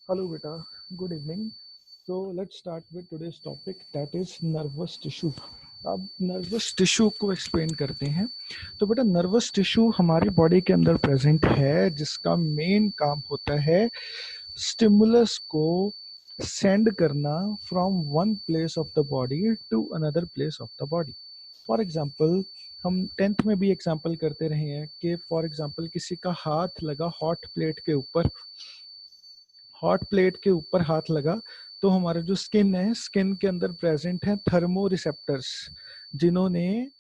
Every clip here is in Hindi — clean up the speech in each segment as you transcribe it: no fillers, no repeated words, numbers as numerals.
Hello beta, good evening. So let's start with today's topic that is nervous tissue. अब नर्वस टिश्यू को एक्सप्लेन करते हैं। तो बेटा नर्वस टिश्यू हमारी बॉडी के अंदर प्रेजेंट है जिसका मेन काम होता है स्टिमुलस को सेंड करना from one place of the body to another place of the body. For example हम टेंथ में भी एग्जांपल करते रहे हैं कि फॉर एग्जांपल किसी का हाथ लगा हॉट प्लेट के ऊपर हाथ लगा तो हमारा जो स्किन है, स्किन के अंदर प्रेजेंट है थर्मो रिसेप्टर्स जिन्होंने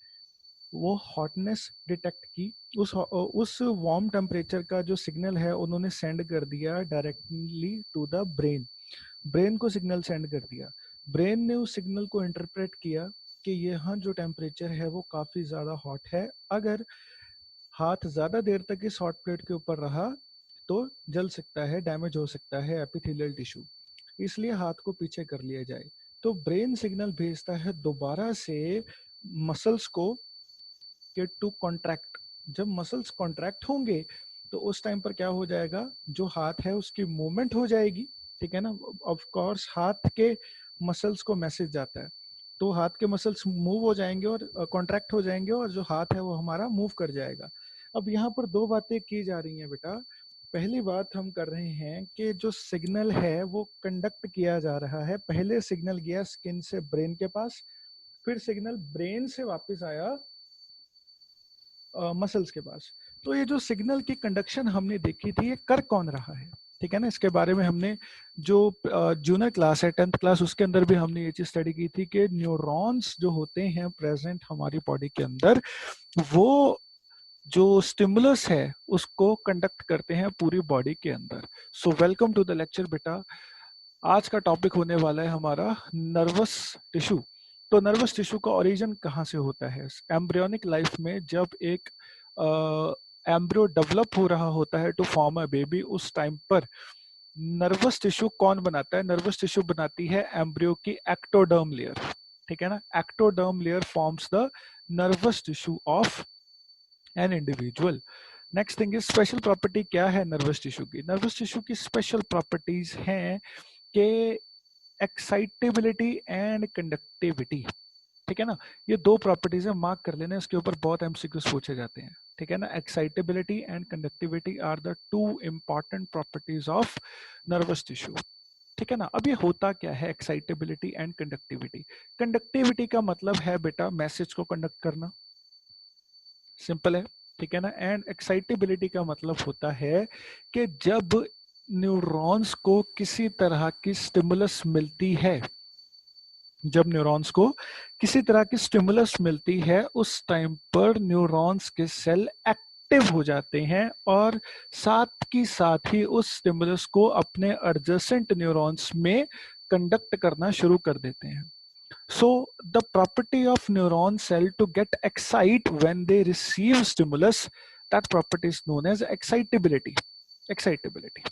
वो हॉटनेस डिटेक्ट की। उस वार्म टेम्परेचर का जो सिग्नल है उन्होंने सेंड कर दिया directly to the brain. Brain को सिग्नल सेंड कर दिया। ब्रेन ने उस सिग्नल को इंटरप्रेट किया कि यहाँ जो टेम्परेचर है वो काफी ज्यादा हॉट है, अगर हाथ ज्यादा देर तक इस हॉट प्लेट के ऊपर रहा तो जल सकता है, डैमेज हो सकता है एपिथेलियल टिश्यू, इसलिए हाथ को पीछे कर लिया जाए। तो ब्रेन सिग्नल भेजता है दोबारा से मसल्स को कि टू कॉन्ट्रैक्ट। जब मसल्स कॉन्ट्रैक्ट होंगे तो उस टाइम पर क्या हो जाएगा, जो हाथ है उसकी मूवमेंट हो जाएगी, ठीक है ना। ऑफ कोर्स हाथ के मसल्स को मैसेज जाता है, तो हाथ के मसल्स मूव हो जाएंगे और कॉन्ट्रैक्ट हो जाएंगे और जो हाथ है वो हमारा मूव कर जाएगा। अब यहाँ पर दो बातें की जा रही हैं बेटा। पहली बात हम कर रहे हैं कि जो सिग्नल है वो कंडक्ट किया जा रहा है। पहले सिग्नल गया स्किन से ब्रेन के पास, फिर सिग्नल ब्रेन से वापस आया मसल्स के पास। तो ये जो सिग्नल की कंडक्शन हमने देखी थी ये कर कौन रहा है, ठीक है ना। इसके बारे में हमने जो जूनियर क्लास है 10th क्लास उसके अंदर भी हमने ये चीज स्टडी की थी कि न्यूरॉन्स जो होते हैं प्रेजेंट हमारी बॉडी के अंदर, वो जो स्टिमुलस है उसको कंडक्ट करते हैं पूरी बॉडी के अंदर। So welcome to the lecture बेटा। आज का टॉपिक होने वाला है हमारा नर्वस टिश्यू। तो नर्वस टिश्यू का ओरिजिन कहाँ से होता है? एम्ब्रियोनिक लाइफ में जब एक एम्ब्रियो डेवलप हो रहा होता है टू फॉर्म अ बेबी, उस टाइम पर नर्वस टिश्यू कौन बनाता है? नर्वस टिश्यू बनाती है एम्ब्रियो की एक्टोडर्म लेयर, ठीक है ना। Ectoderm layer forms the nervous tissue of an individual. Next thing is special property क्या है नर्वस टिश्यू की? नर्वस टिश्यू की स्पेशल प्रॉपर्टीज हैं कि एक्साइटेबिलिटी एंड कंडक्टिविटी, ठीक है ना। ये दो प्रॉपर्टीज है, मार्क कर लेना, इसके ऊपर बहुत एमसीक्यूज पूछे जाते हैं, ठीक है ना। Excitability and conductivity are the two important properties of nervous tissue, ठीक है ना। अब ये होता क्या है एक्साइटेबिलिटी एंड कंडक्टिविटी? कंडक्टिविटी का मतलब है बेटा मैसेज को कंडक्ट करना, सिंपल है, ठीक है ना। एंड एक्साइटेबिलिटी का मतलब होता है कि जब न्यूरॉन्स को किसी तरह की स्टिमुलस मिलती है, जब न्यूरॉन्स को किसी तरह की स्टिमुलस मिलती है उस टाइम पर न्यूरॉन्स के सेल एक्टिव हो जाते हैं और साथ की साथ ही उस स्टिमुलस को अपने एडजेसेंट न्यूरॉन्स में कंडक्ट करना शुरू कर देते हैं। So the property of neuron cell to get excite when they receive stimulus, that property is known as excitability. Excitability,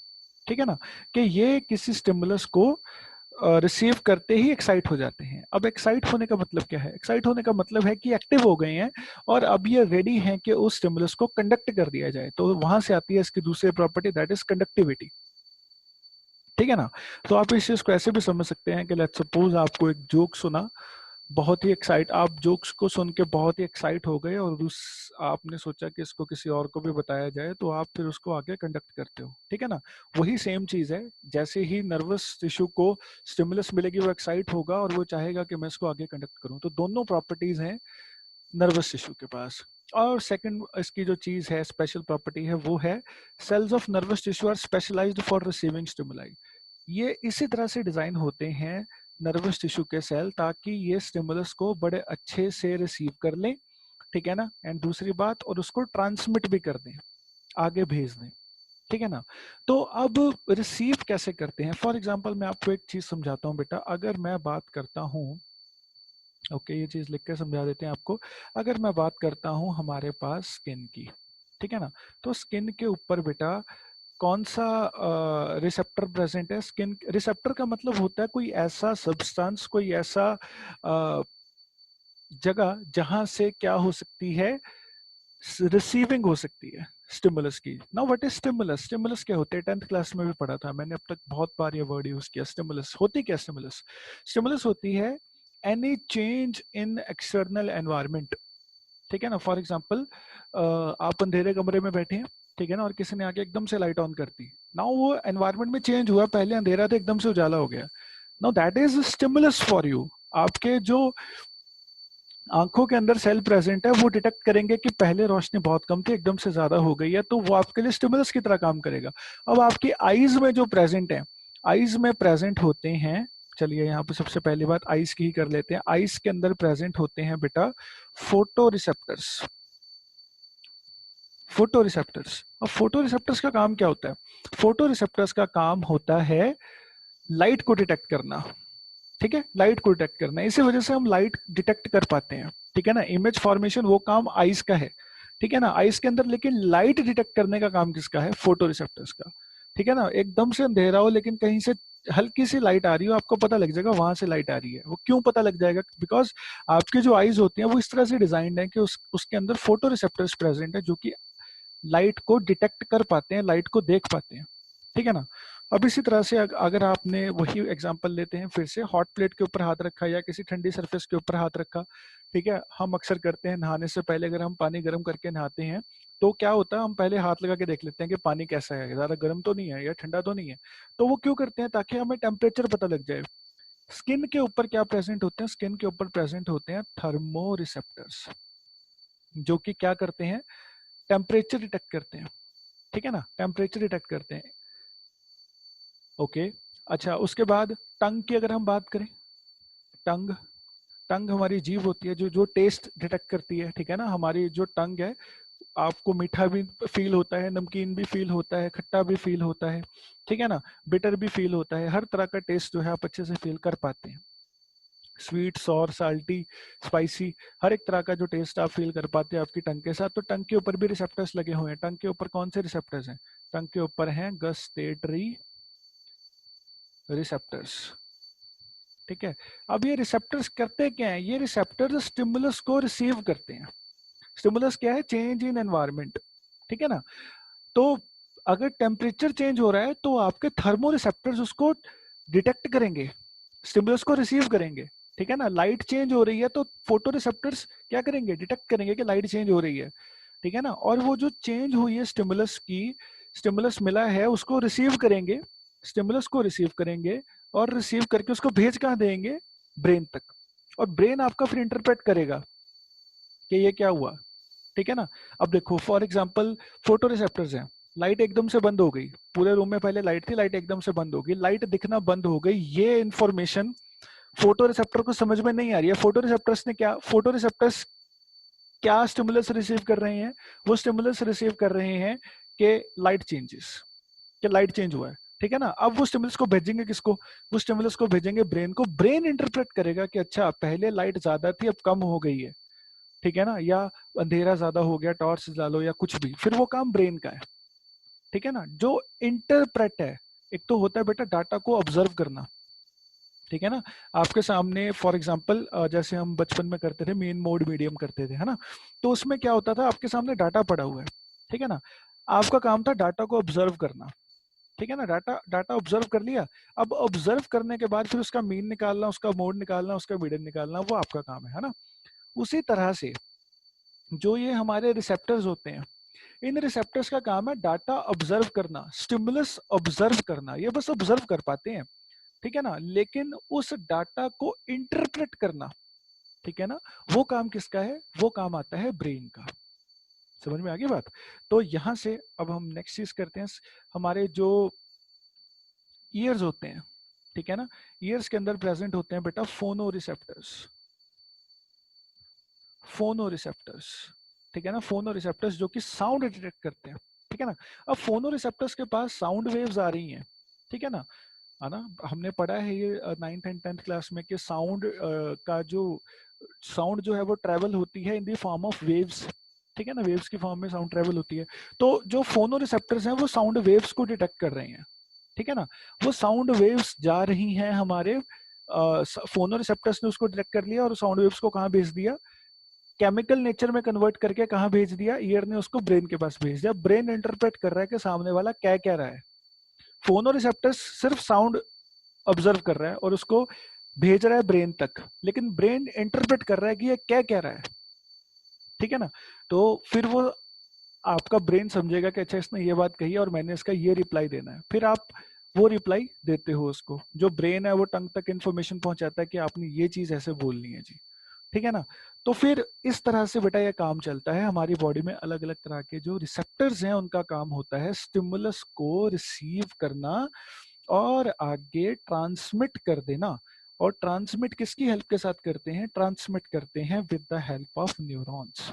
ठीक है ना, कि ये किसी स्टिमुलस को रिसीव करते ही एक्साइट हो जाते हैं। अब एक्साइट होने का मतलब क्या है? एक्साइट होने का मतलब है कि एक्टिव हो गए हैं और अब ये रेडी हैं कि उस स्टिमुलस को कंडक्ट कर दिया जाए। तो वहां से आती है इसकी दूसरी प्रॉपर्टी, दैट इज कंडक्टिविटी, ठीक है ना। तो आप इस चीज को ऐसे भी समझ सकते हैं कि लेट्स सपोज आपको एक जोक सुना, बहुत ही एक्साइट, आप जोक्स को सुन के बहुत ही एक्साइट हो गए और उस आपने सोचा कि इसको किसी और को भी बताया जाए, तो आप फिर उसको आगे कंडक्ट करते हो, ठीक है ना। वही सेम चीज है, जैसे ही नर्वस टिश्यू को स्टिमुलस मिलेगी वो एक्साइट होगा और वो चाहेगा कि मैं इसको आगे कंडक्ट करूं। तो दोनों प्रॉपर्टीज हैं नर्वस टिश्यू के पास। और सेकंड इसकी जो चीज है, स्पेशल प्रॉपर्टी है, वो है cells of nervous tissue are specialized for receiving stimuli. ये इसी तरह से डिजाइन होते हैं नर्वस टिश्यू के सेल ताकि ये स्टिमुलस को बड़े अच्छे से रिसीव कर लें, ठीक है ना। एंड दूसरी बात, और उसको ट्रांसमिट भी कर दें, आगे भेज दें, ठीक है ना। तो अब रिसीव कैसे करते हैं? फॉर एग्जाम्पल मैं आपको एक चीज समझाता हूँ बेटा। अगर मैं बात करता हूँ, ओके ये चीज लिख के समझा देते हैं आपको। अगर मैं बात करता हूँ हमारे पास स्किन की, ठीक है ना, तो स्किन के ऊपर बेटा कौन सा रिसेप्टर प्रेजेंट है? स्किन रिसेप्टर का मतलब होता है कोई ऐसा सब्सटेंस, कोई ऐसा जगह जहां से क्या हो सकती है, रिसीविंग हो सकती है, स्टिमुलस की। Now what is stimulus? Stimulus क्या होते हैं? 10th क्लास में भी पढ़ा था मैंने, अब तक बहुत बार ये वर्ड यूज किया। स्टिमुलस होती क्या? स्टिमुलस स्टिमुलस होती है any change in external environment, ठीक है ना। फॉर एग्जाम्पल आप अंधेरे कमरे में बैठे हैं, ठीक है ना, और किसी ने आके एकदम से लाइट ऑन कर दी। नाउ वो एनवायरनमेंट में चेंज हुआ, पहले अंधेरा था एकदम से उजाला हो गया। Now that is stimulus for you. आपके जो आंखों के अंदर सेल प्रेजेंट है वो डिटेक्ट करेंगे कि पहले रोशनी बहुत कम थी, एकदम से ज्यादा हो गई है, तो वो आपके लिए स्टिमुलस की तरह काम करेगा। अब आपकी आईज में जो प्रेजेंट है, आईज में प्रेजेंट होते हैं, चलिए यहाँ पे सबसे पहली बात आईज की ही कर लेते हैं। आईज के अंदर प्रेजेंट होते हैं बेटा फोटो रिसेप्टर्स। फोटो रिसेप्टर्स, अब फोटो रिसेप्टर्स का काम क्या होता है? फोटो रिसेप्टर्स का काम होता है लाइट को डिटेक्ट करना, ठीक है, लाइट को डिटेक्ट करना। इसी वजह से हम लाइट डिटेक्ट कर पाते हैं, ठीक है ना। इमेज फॉर्मेशन वो काम आइस का है, ठीक है ना, आइस के अंदर। लेकिन लाइट डिटेक्ट करने का काम किसका है? फोटो रिसेप्टर्स का, ठीक है ना। एकदम से अंधेरा हो लेकिन कहीं से हल्की सी लाइट आ रही हो, आपको पता लग जाएगा वहां से लाइट आ रही है। वो क्यों पता लग जाएगा? बिकॉज आपकी जो आईज होती हैं वो इस तरह से डिजाइंड है कि उसके अंदर फोटो रिसेप्टर्स प्रेजेंट है जो कि लाइट को डिटेक्ट कर पाते हैं, लाइट को देख पाते हैं, ठीक है ना। अब इसी तरह से अगर आपने वही एग्जांपल लेते हैं फिर से, हॉट प्लेट के ऊपर हाथ रखा या किसी ठंडी सरफेस के ऊपर हाथ रखा, ठीक है। हम अक्सर करते हैं नहाने से पहले, अगर हम पानी गर्म करके नहाते हैं तो क्या होता है, हम पहले हाथ लगा के देख लेते हैं कि पानी कैसा है, ज्यादा गर्म तो नहीं है या ठंडा तो नहीं है। तो वो क्यों करते हैं? ताकि हमें टेम्परेचर पता लग जाए। स्किन के ऊपर क्या प्रेजेंट होते हैं? स्किन के ऊपर प्रेजेंट होते हैं थर्मो रिसेप्टर्स, जो कि क्या करते हैं? टेम्परेचर डिटेक्ट करते हैं, ठीक है ना, टेम्परेचर डिटेक्ट करते हैं। ओके, अच्छा, उसके बाद टंग की अगर हम बात करें, टंग, टंग हमारी जीभ होती है जो जो टेस्ट डिटेक्ट करती है, ठीक है ना। हमारी जो टंग है, आपको मीठा भी फील होता है, नमकीन भी फील होता है, खट्टा भी फील होता है, ठीक है ना, बिटर भी फील होता है, हर तरह का टेस्ट जो है आप अच्छे से फील कर पाते हैं। स्वीट, सॉर, साल्टी, स्पाइसी, हर एक तरह का जो टेस्ट आप फील कर पाते हैं आपकी टंग के साथ। तो टंग के ऊपर भी रिसेप्टर्स लगे हुए हैं। टंग के ऊपर कौन से रिसेप्टर्स हैं? टंग के ऊपर हैं गस्टेटरी रिसेप्टर्स, ठीक है। अब ये रिसेप्टर्स करते क्या है? ये रिसेप्टर्स स्टिमुलस को रिसीव करते हैं। स्टिमुलस क्या है? चेंज इन एनवायरनमेंट, ठीक है ना। तो अगर टेम्परेचर चेंज हो रहा है तो आपके थर्मो रिसेप्टर्स उसको डिटेक्ट करेंगे, स्टिमुलस को रिसीव करेंगे, ठीक है ना। लाइट चेंज हो रही है तो फोटो रिसेप्टर्स क्या करेंगे? डिटेक्ट करेंगे कि लाइट चेंज हो रही है, ठीक है ना। और वो जो चेंज हुई है स्टिमुलस की, स्टिमुलस मिला है, उसको रिसीव करेंगे, स्टिमुलस को रिसीव करेंगे, और रिसीव करके उसको भेज कहाँ देंगे? ब्रेन तक। और ब्रेन आपका फिर इंटरप्रेट करेगा कि ये क्या हुआ, ठीक है ना। अब देखो फॉर एग्जांपल फोटो रिसेप्टर्स हैं, लाइट एकदम से बंद हो गई, पूरे रूम में पहले लाइट थी, लाइट एकदम से बंद हो गई, लाइट दिखना बंद हो गई, ये इंफॉर्मेशन फोटो रिसेप्टर को समझ में नहीं आ रही है। फोटो रिसेप्टर्स ने क्या, फोटो रिसेप्टर्स क्या स्टिमुलस रिसीव कर रहे हैं? वो स्टिमुलस रिसीव कर रहे हैं कि लाइट चेंजेस, कि लाइट चेंज हुआ है, ठीक है ना। अब वो स्टिमुलस को भेजेंगे किसको? वो स्टिमुलस को भेजेंगे ब्रेन को। ब्रेन इंटरप्रेट करेगा कि अच्छा पहले लाइट ज्यादा थी अब कम हो गई है, ठीक है ना, या अंधेरा ज्यादा हो गया, टॉर्च जला लो या कुछ भी, फिर वो काम ब्रेन का है, ठीक है ना, जो इंटरप्रेट है। एक तो होता है बेटा डाटा को ऑब्जर्व करना, ठीक है ना। आपके सामने फॉर एग्जांपल जैसे हम बचपन में करते थे, मेन मोड मीडियम करते थे, है ना। तो उसमें क्या होता था, आपके सामने डाटा पड़ा हुआ है, ठीक है ना, आपका काम था डाटा को ऑब्जर्व करना, ठीक है ना। डाटा डाटा ऑब्जर्व कर लिया। अब ऑब्जर्व करने के बाद फिर उसका मीन निकालना, उसका मोड निकालना, उसका मीडियम निकालना, वो आपका काम है ना। उसी तरह से जो ये हमारे रिसेप्टर्स होते हैं, इन रिसेप्टर्स का काम है डाटा ऑब्जर्व करना, स्टिमुलस ऑब्जर्व करना, ये बस ऑब्जर्व कर पाते हैं, ठीक है ना। लेकिन उस डाटा को इंटरप्रेट करना, ठीक है ना, वो काम किसका है? वो काम आता है ब्रेन का। समझ में आ गई बात? तो यहां से अब हम नेक्स्ट चीज करते हैं। हमारे जो ईयर्स होते हैं, ठीक है ना, ईयर्स के अंदर प्रेजेंट होते हैं बेटा फोनो रिसेप्टर्स, फोनो रिसेप्टर्स, ठीक है ना। फोनो रिसेप्टर्स जो कि साउंड डिटेक्ट करते हैं, ठीक है ना। अब फोनो रिसेप्टर्स के पास साउंड वेव्स आ रही हैं, ठीक है ना, है ना। हमने पढ़ा है ये 9th एंड 10th क्लास में कि साउंड का जो साउंड जो है वो ट्रेवल होती है in the form of waves, ठीक है ना, वेव्स की फॉर्म में साउंड ट्रेवल होती है। तो जो फोनो रिसेप्टर्स हैं वो साउंड वेव्स को डिटेक्ट कर रहे हैं, ठीक है ना। वो साउंड वेव्स जा रही हैं हमारे फोनो रिसेप्टर्स ने उसको डिटेक्ट कर लिया और साउंड वेव्स को कहाँ भेज दिया? केमिकल नेचर में कन्वर्ट करके कहाँ भेज दिया, ईयर ने उसको ब्रेन के पास भेज दिया। ब्रेन इंटरप्रेट कर रहा है कि सामने वाला क्या कह रहा है। फोनो रिसेप्टर्स सिर्फ साउंड ऑब्जर्व कर रहा है और उसको भेज रहा है ब्रेन तक, लेकिन ब्रेन इंटरप्रेट कर रहा है कि ये क्या कह रहा है, ठीक है ना। तो फिर वो आपका ब्रेन समझेगा कि अच्छा इसने ये बात कही है और मैंने इसका ये रिप्लाई देना है, फिर आप वो रिप्लाई देते हो उसको। जो ब्रेन है वो टंग तक इन्फॉर्मेशन पहुंचाता है कि आपने ये चीज ऐसे बोलनी है जी, ठीक है ना। तो फिर इस तरह से बेटा ये काम चलता है हमारी बॉडी में। अलग अलग तरह के जो रिसेप्टर्स हैं उनका काम होता है स्टिमुलस को रिसीव करना और आगे ट्रांसमिट कर देना। और ट्रांसमिट किसकी हेल्प के साथ करते हैं, ट्रांसमिट करते हैं with the help of neurons,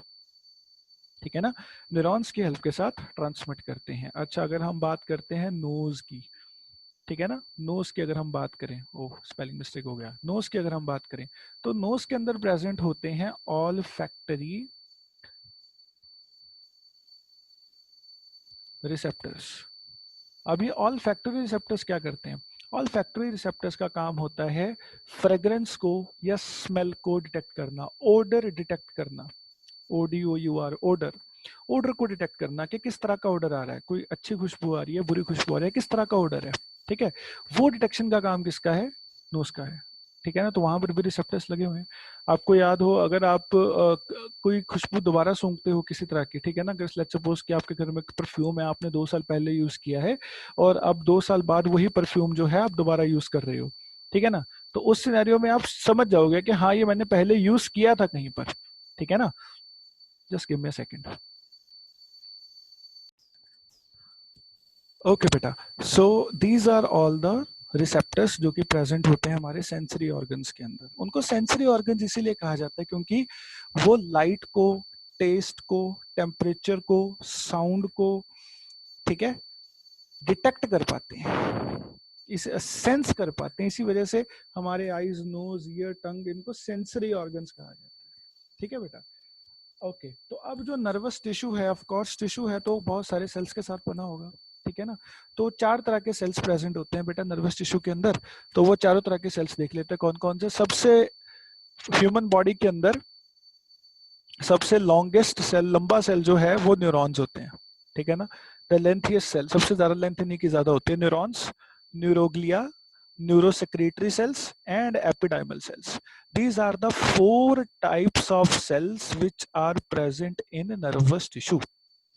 ठीक है ना। न्यूरॉन्स की हेल्प के साथ ट्रांसमिट करते हैं। अच्छा, अगर हम बात करते हैं नोज की, ठीक है ना, नोज की अगर हम बात करें, ओह स्पेलिंग मिस्टेक हो गया, नोज की अगर हम बात करें तो नोज के अंदर प्रेजेंट होते हैं ऑल फैक्टरी रिसेप्टर्स। अभी ऑल फैक्टरी रिसेप्टर्स क्या करते हैं, ऑल फैक्टरी रिसेप्टर्स का काम होता है फ्रेग्रेंस को या स्मेल को डिटेक्ट करना, ओडर डिटेक्ट करना, ODOUR ओडर, ओडर को डिटेक्ट करना कि किस तरह का ऑर्डर आ रहा है, कोई अच्छी खुशबू आ रही है, बुरी खुशबू आ रही है, किस तरह का ऑर्डर है, ठीक है। वो डिटेक्शन का काम किसका है, नोज का है, ठीक है ना। तो वहां पर भी रिसेप्टर्स लगे हुए हैं। आपको याद हो, अगर आप कोई खुशबू दोबारा सूंघते हो किसी तरह की, ठीक है ना, अगर लेट्स सपोज कि आपके घर में परफ्यूम है, आपने 2 साल पहले यूज किया है और अब 2 साल बाद वही परफ्यूम जो है आप दोबारा यूज कर रहे हो, ठीक है ना। तो उस सिनेरियो में आप समझ जाओगे कि हाँ ये मैंने पहले यूज किया था कहीं पर, ठीक है ना। Just give me a second. Okay बेटा, so these are all the receptors जो कि प्रेजेंट होते हैं हमारे सेंसरी ऑर्गन्स के अंदर। उनको सेंसरी ऑर्गन्स इसीलिए कहा जाता है क्योंकि वो लाइट को, टेस्ट को, टेम्परेचर को, साउंड को, ठीक है, डिटेक्ट कर पाते हैं, इस सेंस कर पाते हैं। इसी वजह से हमारे आईज, नोज, ईयर, टंग, इनको सेंसरी ऑर्गन्स कहा जाता है, ठीक है बेटा। ओके, तो अब जो नर्वस टिश्यू है, ऑफ कोर्स टिश्यू है तो बहुत सारे सेल्स के साथ बना होगा, ठीक है ना। तो 4 तरह के सेल्स प्रेजेंट होते हैं बेटा नर्वस टिश्यू के अंदर। तो वो चारों तरह के सेल्स देख लेते हैं कौन कौन से। सबसे ह्यूमन बॉडी के अंदर सबसे लॉन्गेस्ट सेल, लंबा सेल जो है वो न्यूरॉन्स होते हैं, ठीक है ना। द लेंथिएस्ट सेल, सबसे ज्यादा लेंथ इन्हीं की ज्यादा होती है, neurons, neuroglia, neurosecretory cells and epidermal cells. These are the 4 types of cells which are present in nervous tissue,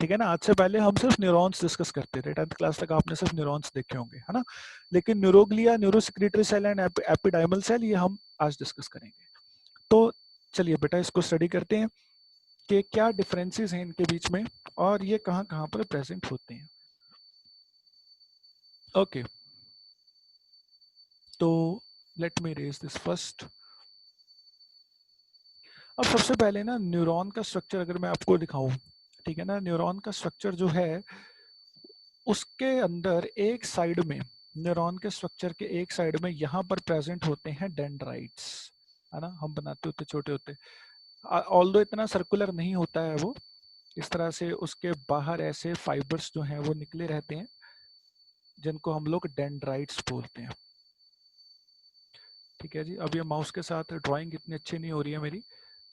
ठीक है ना। आज से पहले हम सिर्फ न्यूरॉन्स डिस्कस करते थे, 10th क्लास तक आपने सिर्फ न्यूरॉन्स देखे होंगे, है ना। लेकिन neuroglia, neurosecretory cell and ependymal cell ये हम आज डिस्कस करेंगे। तो चलिए बेटा इसको स्टडी करते हैं कि क्या डिफरेंसेस हैं इनके बीच में और ये कहाँ कहाँ पर प्रेजेंट होते हैं। ओके, तो let me erase this first. अब सबसे पहले ना न्यूरॉन का स्ट्रक्चर अगर मैं आपको दिखाऊं, ठीक है ना, न्यूरॉन का स्ट्रक्चर जो है उसके अंदर एक साइड में, न्यूरॉन के स्ट्रक्चर के एक साइड में यहाँ पर प्रेजेंट होते हैं डेंड्राइट्स, है ना, हम बनाते होते छोटे होते, ऑल्दो इतना सर्कुलर नहीं होता है वो, इस तरह से उसके बाहर ऐसे फाइबर्स जो हैं वो निकले रहते हैं जिनको हम लोग डेंड्राइट्स बोलते हैं, ठीक है जी। अब ये माउस के साथ ड्राइंग इतनी अच्छी नहीं हो रही है मेरी,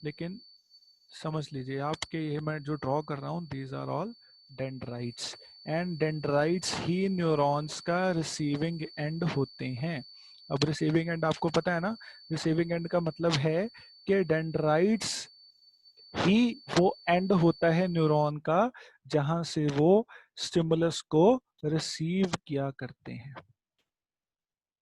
लेकिन समझ लीजिए आपके, ये मैं जो ड्रॉ कर रहा हूँ these are all dendrites, and dendrites ही न्यूरॉन्स का रिसीविंग एंड होते हैं। अब रिसीविंग एंड आपको पता है ना, रिसीविंग एंड का मतलब है कि डेंड्राइट्स ही वो एंड होता है न्यूरॉन का जहां से वो स्टिमुलस को रिसीव किया करते हैं,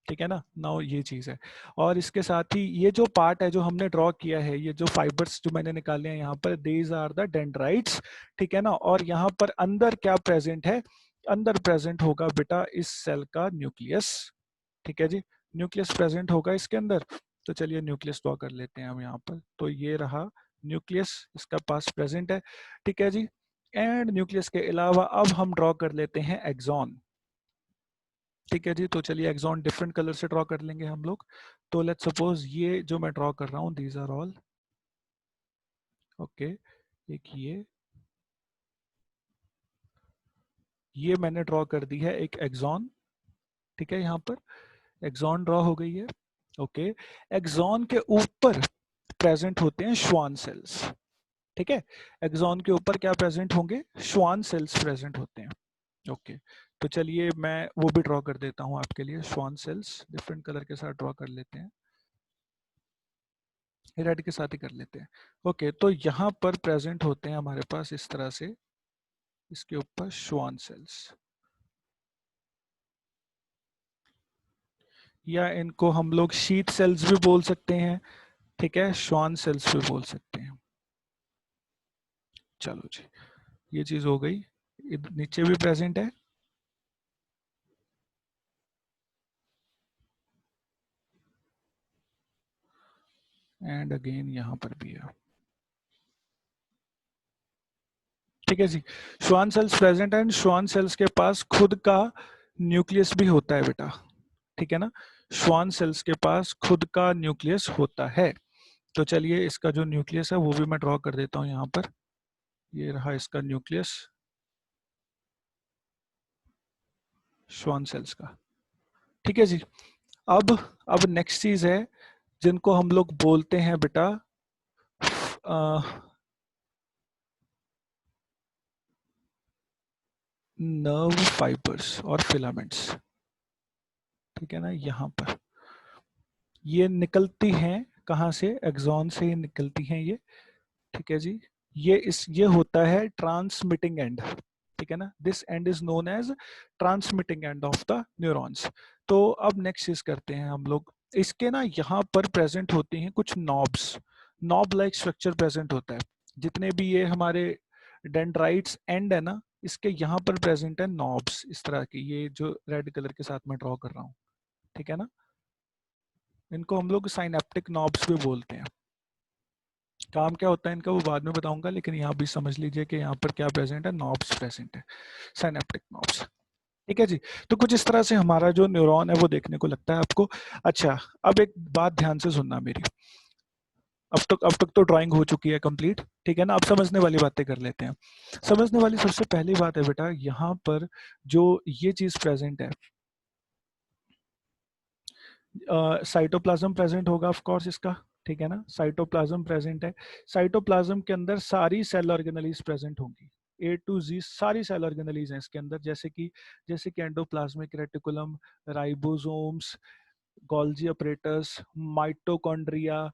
ठीक है ना। नाउ ये चीज है, और इसके साथ ही ये जो पार्ट है जो हमने ड्रॉ किया है, ये जो फाइबर्स जो मैंने निकाले हैं यहाँ पर, दीज आर द डेंड्राइट्स, ठीक है ना। और यहाँ पर अंदर क्या प्रेजेंट है, अंदर प्रेजेंट होगा बेटा इस सेल का न्यूक्लियस, ठीक है जी, न्यूक्लियस प्रेजेंट होगा इसके अंदर। तो चलिए न्यूक्लियस ड्रॉ कर लेते हैं हम यहाँ पर। तो ये रहा न्यूक्लियस, इसका पास प्रेजेंट है, ठीक है जी। एंड न्यूक्लियस के अलावा अब हम ड्रॉ कर लेते हैं एक्सॉन, ठीक है जी। तो चलिए एक्सॉन डिफरेंट कलर से ड्रॉ कर लेंगे हम लोग। तो लेट्स सपोज ये जो मैं ड्रॉ कर रहा हूँ दीज आर ऑल ओके, एक ये मैंने ड्रॉ कर दी है एक एक्सॉन, ठीक है, यहाँ पर एक्सॉन ड्रॉ हो गई है, ओके। एक्सॉन के ऊपर प्रेजेंट होते हैं श्वान सेल्स, ठीक है। एक्सॉन के ऊपर क्या प्रेजेंट होंगे, श्वान सेल्स प्रेजेंट होते हैं। ओके, तो चलिए मैं वो भी ड्रॉ कर देता हूँ आपके लिए, श्वान सेल्स डिफरेंट कलर के साथ ड्रॉ कर लेते हैं, रेड के साथ ही कर लेते हैं। ओके, तो यहाँ पर प्रेजेंट होते हैं हमारे पास इस तरह से, इसके ऊपर श्वान सेल्स, या इनको हम लोग शीट सेल्स भी बोल सकते हैं, ठीक है, श्वान सेल्स भी बोल सकते हैं। चलो जी, ये चीज हो गई। नीचे भी प्रेजेंट है, एंड अगेन यहाँ पर भी है। ठीक है जी, श्वान सेल्स प्रेजेंट है, एंड श्वान सेल्स के पास खुद का न्यूक्लियस भी होता है बेटा, ठीक है ना। श्वान सेल्स के पास खुद का न्यूक्लियस होता है। तो चलिए इसका जो न्यूक्लियस है वो भी मैं ड्रॉ कर देता हूँ यहाँ पर, ये रहा इसका न्यूक्लियस श्वान सेल्स का। ठीक है जी, अब नेक्स्ट चीज है जिनको हम लोग बोलते हैं बेटा नर्व फाइबर्स और फिलामेंट्स, ठीक है ना। यहाँ पर ये निकलती हैं कहाँ से, एक्सॉन से ही निकलती हैं ये, ठीक है जी। ये होता है ट्रांसमिटिंग एंड, ठीक है ना, this end is known as transmitting end of the neurons. तो अब नेक्स्ट चीज करते हैं हम लोग, इसके ना यहाँ पर प्रेजेंट होती हैं कुछ knobs, knob like structure present होता है। जितने भी ये हमारे डेंड्राइट्स एंड है ना, इसके यहाँ पर प्रेजेंट है नॉब्स इस तरह की, ये जो रेड कलर के साथ मैं ड्रॉ कर रहा हूँ, ठीक है ना। इनको हम लोग साइनेप्टिक नॉब्स भी बोलते हैं। काम क्या होता है इनका वो बाद में बताऊंगा, लेकिन यहाँ भी समझ लीजिए कि यहाँ पर क्या प्रेजेंट है, नॉब्स प्रेजेंट है, साइनेप्टिक नॉब्स। ठीक है जी, तो कुछ इस तरह से हमारा जो न्यूरॉन है वो देखने को लगता है आपको। अच्छा, अब एक बात ध्यान से सुनना मेरी, अब तक तो ड्राइंग हो चुकी है कंप्लीट, ठीक है ना। अब समझने वाली बातें कर लेते हैं। समझने वाली सबसे पहली बात है बेटा, यहाँ पर जो ये चीज प्रेजेंट है, साइटोप्लाज्म प्रेजेंट होगा ऑफ कोर्स इसका, ठीक है ना, साइटोप्लाज्म प्रेजेंट है। साइटोप्लाज्म के अंदर सारी सेल ऑर्गेनलीज प्रेजेंट होंगी, ए टू जी सारी सेल ऑर्गेनलीज हैं इसके अंदर, जैसे कि endoplasmic reticulum, ribosomes, Golgi apparatus, mitochondria,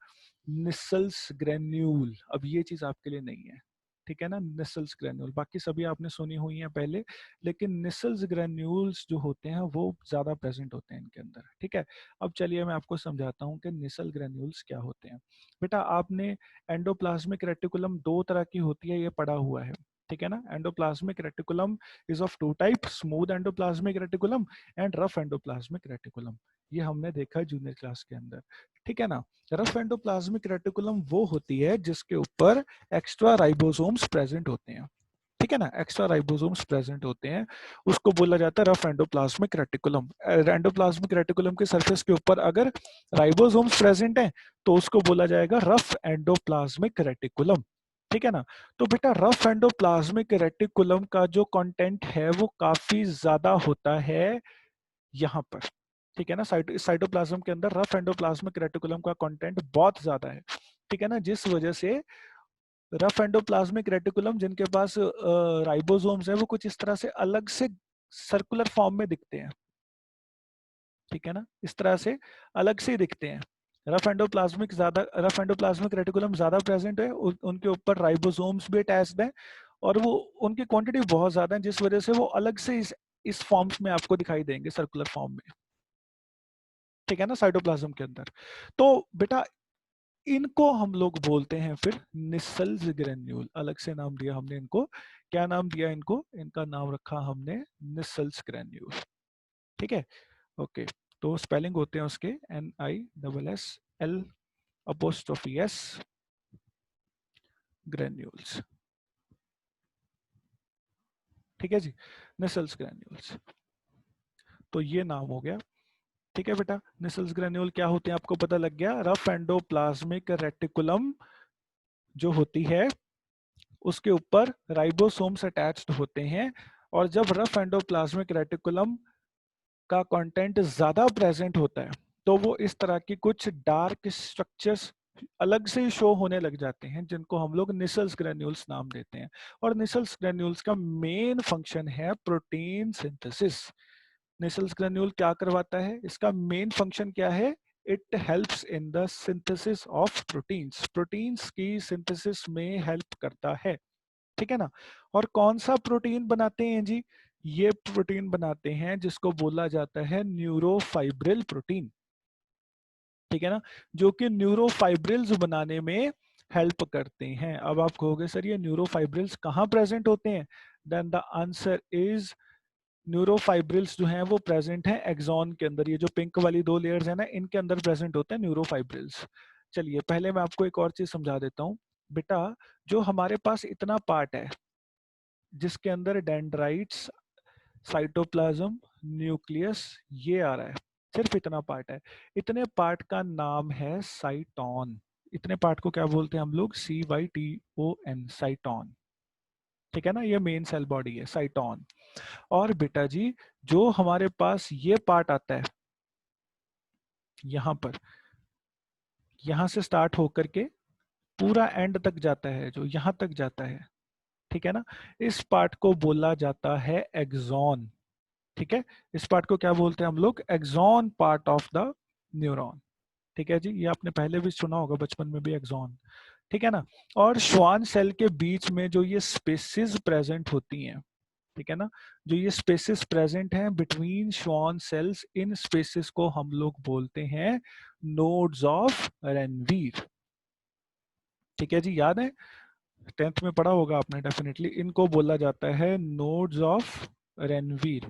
Nissl's granule. अब ये चीज आपके लिए नहीं है, ठीक है ना, निसल्स ग्रेन्यूल बाकी सभी आपने सुनी हुई हैं पहले, लेकिन निसल्स ग्रेन्यूल्स जो होते हैं वो ज्यादा प्रेजेंट होते हैं इनके अंदर, ठीक है। अब चलिए मैं आपको समझाता हूँ कि निसल ग्रेन्यूल्स क्या होते हैं। बेटा आपने एंडोप्लाज्मिक रेटिकुलम दो तरह की होती है ये पढ़ा हुआ है, ठीक है ना। Endoplasmic reticulum is of two type, smooth endoplasmic reticulum and rough endoplasmic reticulum. ये हमने देखा है जूनियर क्लास के अंदर, ठीक है ना। रफ एंडोप्लाज्मिक रेटिकुलम वो होती है जिसके ऊपर एक्स्ट्रा राइबोसोम्स प्रेजेंट होते हैं, ठीक है ना, एक्स्ट्रा राइबोसोम्स प्रेजेंट होते हैं, उसको बोला जाता है rough endoplasmic reticulum. Endoplasmic reticulum के सरफेस के ऊपर अगर राइबोसोम्स प्रेजेंट हैं तो उसको बोला जाएगा रफ एंडोप्लाज्मिक रेटिकुलम, ठीक है ना। तो बेटा रफ एंडोप्लाज्मिक रेटिकुलम का जो कंटेंट है वो काफी ज्यादा होता है यहाँ पर, ठीक है ना। साइटोप्लाज्म के अंदर रफ एंडोप्लाज्मिक रेटिकुलम का कंटेंट बहुत ज्यादा है, ठीक है ना, जिस वजह से रफ एंडोप्लाज्मिक रेटिकुलम जिनके पास राइबोसोम्स है वो कुछ इस तरह से अलग से सर्कुलर फॉर्म में दिखते हैं, ठीक है ना, इस तरह से अलग से दिखते हैं। रफ एंडोप्लाज्मिक रेटिकुलम ज्यादा प्रेजेंट है, उनके ऊपर राइबोसोम्स भी अटैच्ड है, और वो उनकी क्वांटिटी बहुत ज्यादा है, जिस वजह से वो अलग से इस फॉर्म्स में आपको दिखाई देंगे, सर्कुलर फॉर्म में, ठीक है ना, साइटोप्लाज्म के अंदर। तो बेटा इनको हम लोग बोलते हैं फिर निसल्स ग्रेन्यूल, अलग से नाम दिया हमने इनको, क्या नाम दिया इनको, इनका नाम रखा हमने निसल्स ग्रेन्यूल, ठीक है। ओके, तो स्पेलिंग होते हैं उसके NISSL अपोस्ट्रोफी S ग्रेन्यूल्स, ठीक है जी, निसल्स ग्रेन्यूल्स। तो ये नाम हो गया, ठीक है बेटा। निसल्स ग्रेन्यूल क्या होते हैं आपको पता लग गया, रफ एंडोप्लाज्मिक रेटिकुलम जो होती है उसके ऊपर राइबोसोम्स अटैच्ड होते हैं, और जब रफ एंडोप्लाज्मिक रेटिकुलम का कंटेंट ज्यादा प्रेजेंट होता है तो वो इस तरह की कुछ डार्क स्ट्रक्चर्स अलग से शो होने लग जाते हैं, जिनको हम लोग निसल्स ग्रेन्यूल्स नाम देते हैं। और निसल्स ग्रेन्यूल्स का मेन फंक्शन है प्रोटीन सिंथेसिस। निसल्स ग्रेन्यूल क्या करवाता है, इसका मेन फंक्शन क्या है, it helps in the synthesis of proteins, proteins की सिंथेसिस में हेल्प करता है, ठीक है ना। और कौन सा प्रोटीन बनाते हैं जी, ये प्रोटीन बनाते हैं जिसको बोला जाता है न्यूरोफाइब्रिल प्रोटीन, ठीक है ना, जो कि न्यूरोफाइब्रिल्स बनाने में हेल्प करते हैं। अब आप कहोगे सर ये न्यूरोफाइब्रिल्स कहाँ प्रेजेंट होते हैं, देन द आंसर इज न्यूरोफाइब्रिल्स जो हैं वो प्रेजेंट हैं एक्सॉन के अंदर, ये जो पिंक वाली दो लेयर्स है ना, इनके अंदर प्रेजेंट होते हैं न्यूरोफाइब्रिल्स। चलिए पहले मैं आपको एक और चीज समझा देता हूँ बेटा, जो हमारे पास इतना पार्ट है जिसके अंदर डेंड्राइट्स, साइटोप्लाज्म, न्यूक्लियस, ये आ रहा है, सिर्फ इतना पार्ट है, इतने पार्ट का नाम है साइटोन। इतने पार्ट को क्या बोलते हैं हम लोग, CYTON, साइटोन, ठीक है ना, ये मेन सेल बॉडी है साइटोन। और बेटा जी जो हमारे पास ये पार्ट आता है यहाँ पर, यहाँ से स्टार्ट होकर के पूरा एंड तक जाता है, जो यहाँ तक जाता है, ठीक है ना, इस पार्ट को बोला जाता है एक्सॉन, ठीक है। इस पार्ट को क्या बोलते हैं हम लोग, axon part of the neuron, ठीक है जी, ये आपने पहले भी सुना होगा बचपन में भी एक्सॉन, ठीक है ना। और श्वान सेल के बीच में जो ये स्पेसिस प्रेजेंट होती हैं, ठीक है ना, जो ये स्पेसिस प्रेजेंट हैं बिटवीन श्वान सेल्स, इन स्पेसिस को हम लोग बोलते हैं नोड्स ऑफ रेनवीर, ठीक है जी, याद है 10th में पढ़ा होगा आपने डेफिनेटली, इनको बोला जाता है नोड्स ऑफ रेनवीर,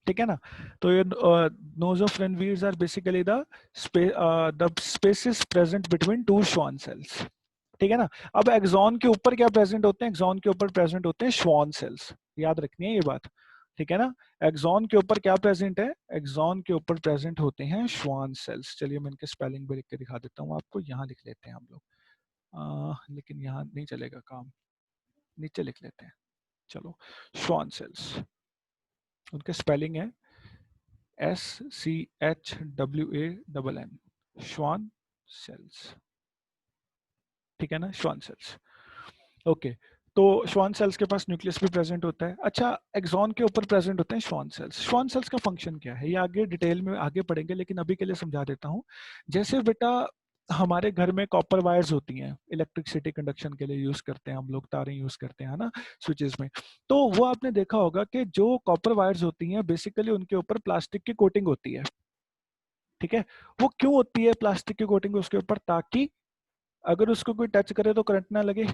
ठीक है ना। तो ये nodes of Ranvier's are basically the spaces present between two Schwann cells, ठीक है ना। अब एक्सॉन के ऊपर क्या प्रेजेंट होते हैं, एक्सॉन के ऊपर प्रेजेंट होते हैं श्वान सेल्स, याद रखनी है ये बात, ठीक है ना। एक्सॉन के ऊपर क्या प्रेजेंट है, एक्सॉन के ऊपर प्रेजेंट होते हैं श्वान सेल्स। चलिए मैं इनके स्पेलिंग भी लिख के दिखा देता हूँ आपको, यहाँ लिख लेते हैं हम लोग, लेकिन यहाँ नहीं चलेगा काम, नीचे लिख लेते हैं, चलो। श्वान सेल्स, उनके स्पेलिंग है SCHWANN, श्वान सेल्स, ठीक है ना, श्वान सेल्स, ओके। तो श्वान सेल्स के पास न्यूक्लियस भी प्रेजेंट होता है। अच्छा, एक्सॉन के ऊपर प्रेजेंट होते हैं श्वान सेल्स। श्वान सेल्स का फंक्शन क्या है, ये आगे डिटेल में आगे पढ़ेंगे, लेकिन अभी के लिए समझा देता हूँ। जैसे बेटा हमारे घर में कॉपर वायर्स होती हैं, इलेक्ट्रिसिटी कंडक्शन के लिए यूज करते हैं हम लोग, तारें यूज करते हैं ना स्विचेस में, तो वो आपने देखा होगा कि जो कॉपर वायर्स होती हैं बेसिकली उनके ऊपर प्लास्टिक की कोटिंग होती है, ठीक है। वो क्यों होती है प्लास्टिक की कोटिंग उसके ऊपर, ताकि अगर उसको कोई टच करे तो करंट ना लगे,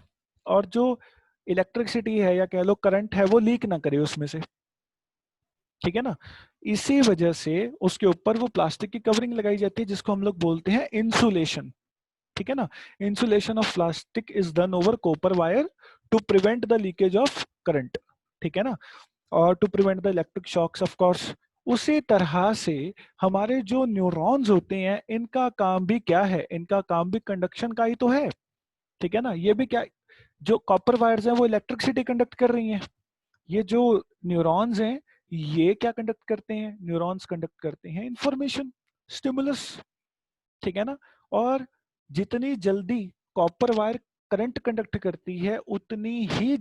और जो इलेक्ट्रिसिटी है या कह लो करंट है वो लीक ना करे उसमें से, ठीक है ना। इसी वजह से उसके ऊपर वो प्लास्टिक की कवरिंग लगाई जाती है जिसको हम लोग बोलते हैं इंसुलेशन, ठीक है ना। Insulation of plastic is done over copper wire to prevent the leakage of current, ठीक है ना, और to prevent the electric shocks of course. उसी तरह से हमारे जो न्यूरॉन्स होते हैं इनका काम भी क्या है, इनका काम भी कंडक्शन का ही तो है, ठीक है ना। ये भी क्या, जो कॉपर वायर्स हैं वो इलेक्ट्रिसिटी कंडक्ट कर रही हैं, ये जो न्यूरॉन्स हैं ये क्या कंडक्ट करते हैं, न्यूरॉन्स कंडक्ट करते हैं इंफॉर्मेशन, स्टिमुलस, ठीक है ना। और जितनी जल्दी कॉपर वायर करंट कंडक्ट करती है उतनी ही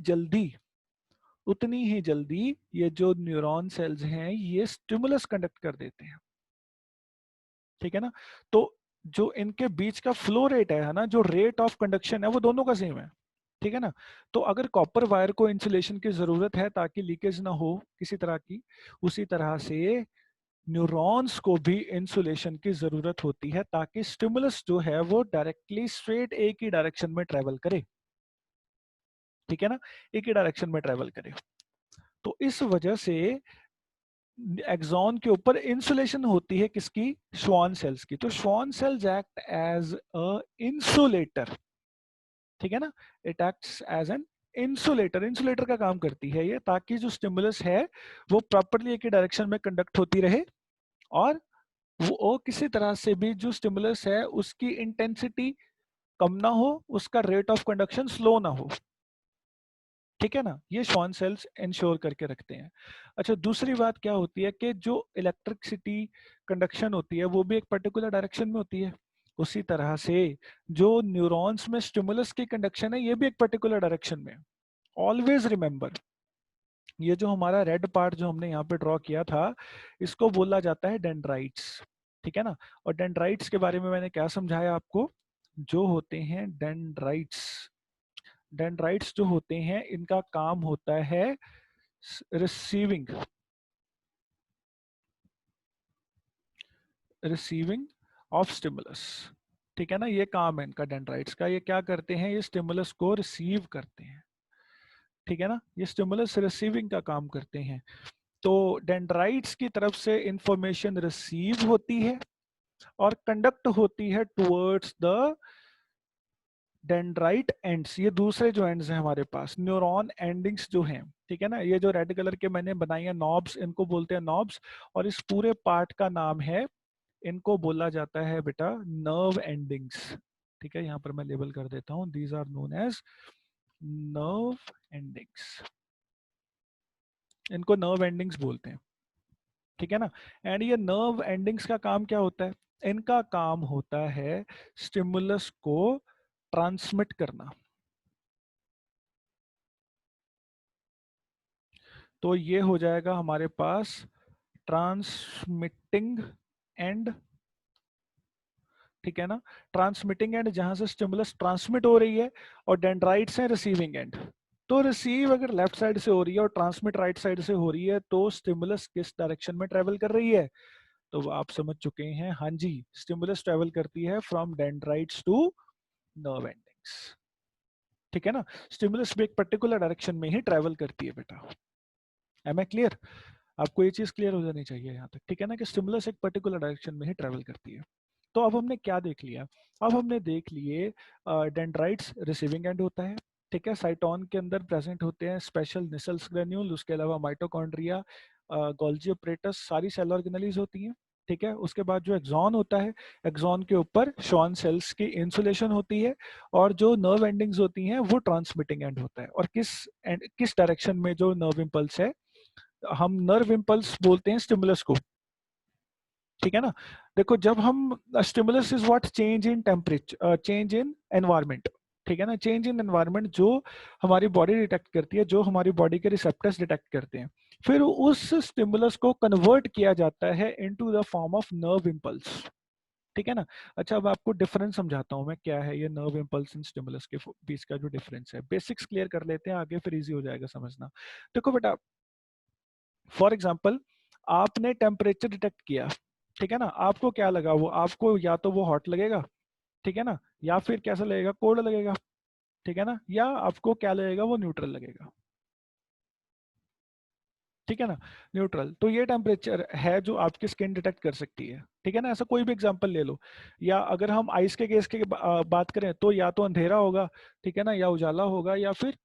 जल्दी ये जो न्यूरॉन सेल्स हैं ये स्टिमुलस कंडक्ट कर देते हैं, ठीक है ना। तो जो इनके बीच का फ्लो रेट है ना, जो रेट ऑफ कंडक्शन है वो दोनों का सेम है, ठीक है ना। तो अगर कॉपर वायर को इंसुलेशन की जरूरत है ताकि लीकेज ना हो किसी तरह की, उसी तरह से न्यूरॉन्स को भी इंसुलेशन की जरूरत होती है ताकि स्टिमुलस जो है वो डायरेक्टली स्ट्रेट एक ही डायरेक्शन में ट्रेवल करे, ठीक है ना, एक ही डायरेक्शन में ट्रेवल करे। तो इस वजह से एक्सॉन के ऊपर इंसुलेशन होती है किसकी, श्वान सेल्स की। तो Schwann cells act as a insulator, ठीक है ना, it acts as an insulator, insulator का काम करती है ये, ताकि जो स्टिमुलस है वो प्रॉपरली एक ही डायरेक्शन में कंडक्ट होती रहे, और वो किसी तरह से भी जो स्टिमुलस है उसकी इंटेंसिटी कम ना हो, उसका रेट ऑफ कंडक्शन स्लो ना हो, ठीक है ना। ये श्वान सेल्स इंश्योर करके रखते हैं। अच्छा, दूसरी बात क्या होती है कि जो इलेक्ट्रिसिटी कंडक्शन होती है वो भी एक पर्टिकुलर डायरेक्शन में होती है, उसी तरह से जो न्यूरॉन्स में स्टिमुलस की कंडक्शन है ये भी एक पर्टिकुलर डायरेक्शन में। ऑलवेज रिमेंबर, ये जो हमारा रेड पार्ट जो हमने यहाँ पे ड्रॉ किया था इसको बोला जाता है डेंड्राइट्स, ठीक है ना। और डेंड्राइट्स के बारे में मैंने क्या समझाया आपको, जो होते हैं डेंड्राइट्स, डेंड्राइट्स जो होते हैं इनका काम होता है रिसीविंग, रिसीविंग ऑफ स्टिमुलस, ठीक है ना। ये काम है इनका डेंड्राइट्स का, ये क्या करते हैं, ये स्टिमुलस को रिसीव करते हैं, ठीक है ना। ये स्टिमुलस रिसीविंग का काम करते हैं। तो डेंड्राइट्स की तरफ से इंफॉर्मेशन रिसीव होती है और कंडक्ट होती है टुवर्ड्स द डेंड्राइट एंड्स, ये दूसरे जो एंड्स हैं हमारे पास, न्यूरॉन एंडिंग्स जो हैं, ठीक है ना। ये जो रेड कलर के मैंने बनाई है नॉब्स, इनको बोलते हैं नॉब्स, और इस पूरे पार्ट का नाम है, इनको बोला जाता है बेटा नर्व एंडिंग्स, ठीक है। यहाँ पर मैं लेबल कर देता हूँ, these are known as nerve endings, इनको नर्व एंडिंग्स बोलते हैं, ठीक है ना। एंड ये नर्व एंडिंग्स का काम क्या होता है, इनका काम होता है स्टिमुलस को ट्रांसमिट करना। तो ये हो जाएगा हमारे पास ट्रांसमिटिंग एंड, ठीक है ना। ट्रांसमिटिंग एंड जहां से स्टिमुलस ट्रांसमिट हो रही है, और डेंड्राइट्स है रिसीविंग एंड। तो रिसीव अगर लेफ्ट साइड से हो रही है और ट्रांसमिट राइट साइड से हो रही है, तो स्टिमुलस किस डायरेक्शन में ट्रेवल कर रही है, तो आप समझ चुके हैं, हाँ जी, स्टिमुलस ट्रेवल करती है from dendrites to nerve endings, ठीक है ना। स्टिमुलस भी एक पर्टिकुलर डायरेक्शन में ही ट्रेवल करती है बेटा। Am I clear? आपको ये चीज क्लियर हो जानी चाहिए यहाँ तक, ठीक है ना, कि स्टिमुलस एक पर्टिकुलर डायरेक्शन में ही ट्रेवल करती है। तो अब हमने क्या देख लिया, अब हमने देख लिए डेंड्राइट्स रिसीविंग एंड होता है, ठीक है। साइटोन के अंदर प्रेजेंट होते हैं स्पेशल निसल्स ग्रेन्यूल, उसके अलावा माइटोकॉन्ड्रिया, गोल्जी ऑपरेटस, सारी सेल ऑर्गेनेलीज होती हैं, ठीक है। उसके बाद जो एक्सॉन होता है, एक्सॉन के ऊपर श्वान सेल्स की इंसुलेशन होती है, और जो नर्व एंडिंग्स होती हैं वो ट्रांसमिटिंग एंड होता है। और किस डायरेक्शन में जो नर्व इम्पल्स है, हम नर्व इम्पल्स बोलते हैं स्टिमुलस को, ठीक है ना। देखो जब हम, stimulus is what, change in temperature, change in environment, ठीक है ना। चेंज इन एनवायरनमेंट जो हमारी बॉडी डिटेक्ट करती है, जो हमारी बॉडी के रिसेप्टर्स डिटेक्ट करते हैं, फिर उस स्टिमुलस को कन्वर्ट किया जाता है into the form of nerve impulse, ठीक है ना। अच्छा अब आपको डिफरेंस समझाता हूं मैं, क्या है ये नर्व इम्पल्स एंड स्टिमुलस के बीच का जो डिफरेंस है। बेसिक्स क्लियर कर लेते हैं, आगे फिर इजी हो जाएगा समझना। देखो बेटा, फॉर एग्जाम्पल आपने टेम्परेचर डिटेक्ट किया, ठीक है ना, आपको क्या लगा, वो आपको या तो वो हॉट लगेगा, ठीक है ना, या फिर कैसा लगेगा, कोल्ड लगेगा, ठीक है ना, या आपको क्या लगेगा, वो न्यूट्रल लगेगा, ठीक है ना, न्यूट्रल। तो ये टेम्परेचर है जो आपकी स्किन डिटेक्ट कर सकती है, ठीक है ना। ऐसा कोई भी एग्जांपल ले लो, या अगर हम आइस के केस के बात करें, तो या तो अंधेरा होगा, ठीक है ना, या उजाला होगा, या फिर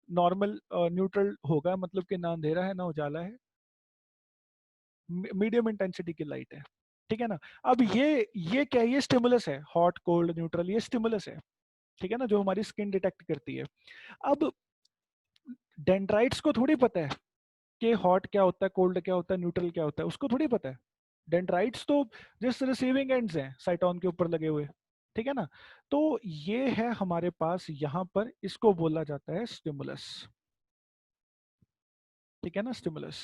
नॉर्मल न्यूट्रल होगा, मतलब कि ना अंधेरा है ना उजाला है, मीडियम इंटेंसिटी की लाइट है, ठीक है ना। अब ये क्या है, ये स्टिमुलस है, हॉट कोल्ड न्यूट्रल, ये स्टिमुलस है, ठीक है ना, जो हमारी स्किन डिटेक्ट करती है। अब डेंड्राइट्स को थोड़ी पता है कि हॉट क्या होता है, कोल्ड क्या होता है, न्यूट्रल क्या होता है, उसको थोड़ी पता है। डेंड्राइट्स तो जस्ट रिसीविंग एंड्स हैं साइटोन के ऊपर लगे हुए, ठीक है ना। तो ये है हमारे पास यहाँ पर, इसको बोला जाता है स्टिमुलस, ठीक है ना, स्टिमुलस।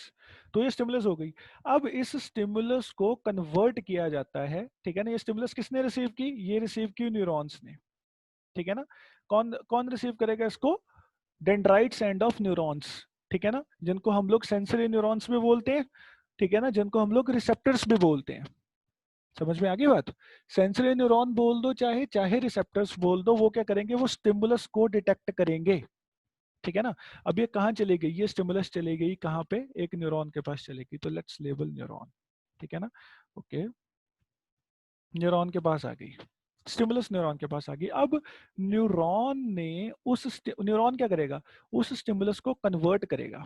तो ये स्टिमुलस हो गई। अब इस स्टिमुलस को कन्वर्ट किया जाता है, ठीक है ना। ये स्टिमुलस किसने रिसीव की, ये रिसीव की न्यूरॉन्स ने, ठीक है ना। कौन कौन रिसीव करेगा इसको, डेंड्राइट्स एंड ऑफ न्यूरॉन्स, ठीक है ना, जिनको हम लोग सेंसरी न्यूरॉन्स भी बोलते हैं, ठीक है ना, जिनको हम लोग रिसेप्टर्स भी बोलते हैं। समझ में आ गई बात? सेंसरी न्यूरॉन बोल दो, चाहे चाहे रिसेप्टर्स बोल दो, वो क्या करेंगे, वो स्टिमुलस को डिटेक्ट करेंगे, ठीक है ना। अब ये कहाँ चली गई, ये स्टिमुलस चली गई कहाँ पे, एक न्यूरॉन के पास चलेगी, तो लेट्स लेबल न्यूरॉन, ठीक है ना। ओके, न्यूरॉन के पास आ गई, स्टिमुलस न्यूरॉन के पास आ गई। अब न्यूरॉन ने न्यूरॉन क्या करेगा, उस स्टिमुलस को कन्वर्ट करेगा,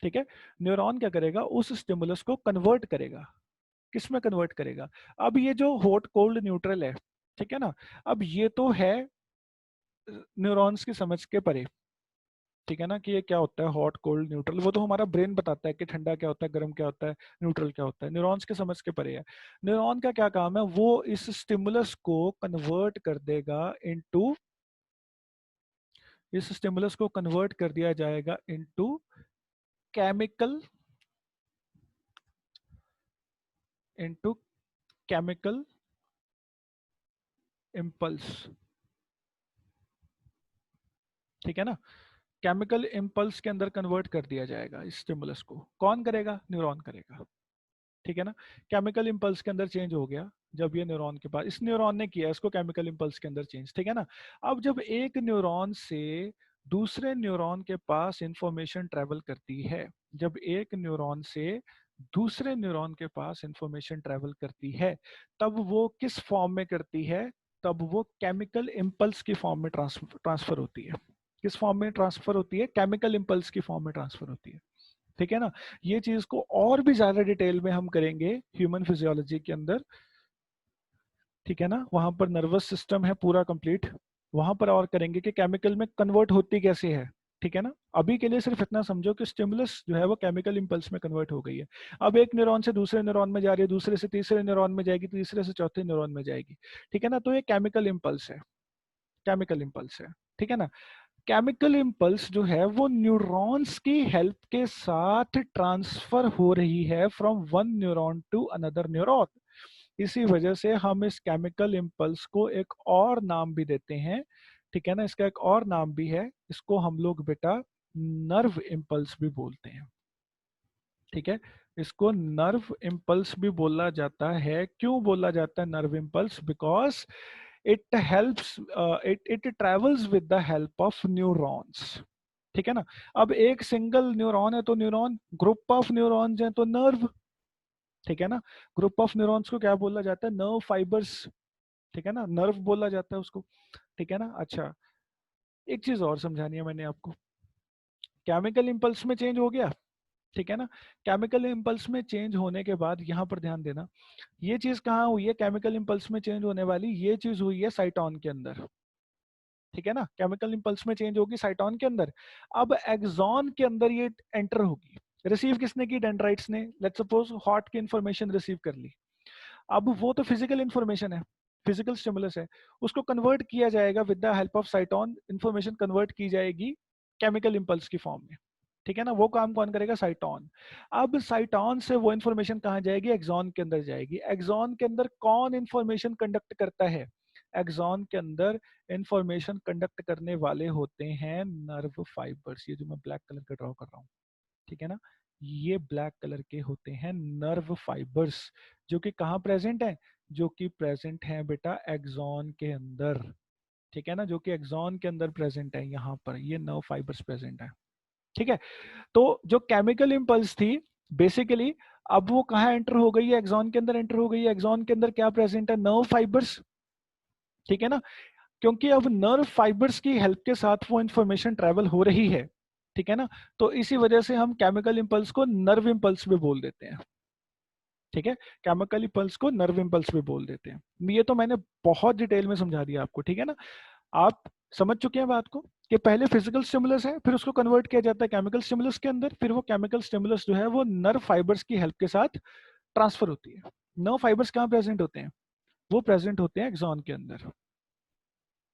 ठीक है। न्यूरॉन क्या करेगा, उस स्टिमुलस को कन्वर्ट करेगा, किस में कन्वर्ट करेगा। अब ये जो हॉट कोल्ड न्यूट्रल है, ठीक है ना, अब ये तो है न्यूरॉन्स की समझ के परे, ठीक है ना, कि ये क्या होता है हॉट कोल्ड न्यूट्रल, वो तो हमारा ब्रेन बताता है कि ठंडा क्या होता है, गर्म क्या होता है, न्यूट्रल क्या होता है, न्यूरॉन्स के समझ के परे है। न्यूरॉन का क्या काम है, वो इस स्टिमुलस को कन्वर्ट कर देगा इनटू, इस स्टिमुलस को कन्वर्ट कर दिया जाएगा into chemical, into chemical impulse. ठीक है ना, केमिकल इम्पल्स के अंदर कन्वर्ट कर दिया जाएगा इस स्टिमुलस को। कौन करेगा, न्यूरॉन करेगा। ठीक है ना, केमिकल इम्पल्स के अंदर चेंज हो गया जब ये न्यूरॉन के पास, इस न्यूरॉन ने किया इसको केमिकल इम्पल्स के अंदर चेंज। ठीक है ना, अब जब एक न्यूरॉन से दूसरे न्यूरॉन के पास इंफॉर्मेशन ट्रेवल करती है, जब एक न्यूरॉन से दूसरे न्यूरॉन के पास इंफॉर्मेशन ट्रेवल करती है, तब वो किस फॉर्म में करती है, तब वो केमिकल इम्पल्स की फॉर्म में ट्रांसफर होती है। किस फॉर्म में ट्रांसफर होती है, केमिकल इम्पल्स की फॉर्म में ट्रांसफर होती है। ठीक है ना, ये चीज को और भी ज्यादा डिटेल में हम करेंगे ह्यूमन फिजियोलॉजी के अंदर। ठीक है ना, वहां पर नर्वस सिस्टम है पूरा कंप्लीट, वहां पर और करेंगे कि केमिकल में कन्वर्ट होती कैसे है। ठीक है ना, अभी के लिए सिर्फ इतना समझो कि स्टिमुलस जो है वो केमिकल इंपल्स में कन्वर्ट हो गई है। अब एक न्यूरॉन से दूसरे न्यूरॉन में जा रही है, दूसरे से तीसरे न्यूरॉन में जाएगी, तीसरे से चौथे न्यूरॉन में जाएगी। ठीक है ना, तो ये केमिकल इंपल्स है, केमिकल इंपल्स है। ठीक है ना, केमिकल इम्पल्स जो है वो न्यूरॉन्स की हेल्प के साथ ट्रांसफर हो रही है from one neuron to another neuron. इसी वजह से हम इस केमिकल इम्पल्स को एक और नाम भी देते हैं। ठीक है ना, इसका एक और नाम भी है, इसको हम लोग बेटा नर्व इम्पल्स भी बोलते हैं। ठीक है, इसको नर्व इम्पल्स भी बोला जाता है। क्यों बोला जाता है nerve impulse, because it helps, it travels with the help of neurons. ठीक है ना, अब एक सिंगल न्यूरॉन है तो न्यूरॉन, ग्रुप ऑफ न्यूरॉन्स हैं तो नर्व। ठीक है ना, ग्रुप ऑफ न्यूरॉन्स को क्या बोला जाता है, नर्व फाइबर्स। ठीक है ना, नर्व बोला जाता है उसको। ठीक है ना, अच्छा एक चीज और समझानी है मैंने आपको, केमिकल इंपल्स में चेंज हो गया। ठीक है ना, केमिकल इंपल्स में चेंज होने के बाद यहाँ पर ध्यान देना, ये चीज कहाँ हुई है, केमिकल इंपल्स में चेंज होने वाली ये चीज हुई है साइटोन के अंदर। ठीक है ना, केमिकल इंपल्स में चेंज होगी साइटोन के अंदर। अब एक्सॉन के अंदर ये एंटर होगी, रिसीव किसने की, डेंड्राइट्स ने। लेट्स सपोज हॉट की इंफॉर्मेशन रिसीव कर ली, अब वो तो फिजिकल इंफॉर्मेशन है, फिजिकल स्टिमुलस है, उसको कन्वर्ट किया जाएगा with the help of साइटोन, information convert की जाएगी केमिकल इंपल्स की फॉर्म में। ठीक है ना, वो काम कौन करेगा, साइटोन। अब साइटोन से वो इंफॉर्मेशन कहाँ जाएगी, एक्सॉन के अंदर जाएगी। एक्सॉन के अंदर कौन इंफॉर्मेशन कंडक्ट करता है, एक्सॉन के अंदर इंफॉर्मेशन कंडक्ट करने वाले होते हैं नर्व फाइबर्स, ये जो मैं ब्लैक कलर का ड्रॉ कर रहा हूँ। ठीक है ना, ये ब्लैक कलर के होते हैं नर्व फाइबर्स, जो कि कहाँ प्रेजेंट है, जो कि प्रेजेंट है बेटा एक्सॉन के अंदर। ठीक है ना, जो कि एक्सॉन के अंदर प्रेजेंट है, यहाँ पर ये नर्व फाइबर्स प्रेजेंट है। ठीक है, तो जो केमिकल इम्पल्स थी बेसिकली, अब वो कहाँ एंटर हो गई है, एक्सॉन के अंदर एंटर हो गई है। एक्सॉन के अंदर क्या प्रेजेंट है, नर्व फाइबर्स। ठीक है ना, क्योंकि अब नर्व फाइबर्स की हेल्प के साथ वो इंफॉर्मेशन ट्रेवल हो रही है। ठीक है ना, तो इसी वजह से हम केमिकल इंपल्स को नर्व इंपल्स भी बोल देते हैं। ठीक है, केमिकल इंपल्स को नर्व इंपल्स भी बोल देते हैं। ये तो मैंने बहुत डिटेल में समझा दिया आपको। ठीक है ना, आप समझ चुके हैं बात को, कि पहले फिजिकल स्टिमुलस है, फिर उसको कन्वर्ट किया जाता है केमिकल स्टिमुलस के अंदर, फिर वो केमिकल स्टिमुलस जो है वो नर्व फाइबर्स की हेल्प के साथ ट्रांसफर होती है। नर्व फाइबर्स कहाँ प्रेजेंट होते हैं, वो प्रेजेंट होते हैं एक्सॉन के अंदर।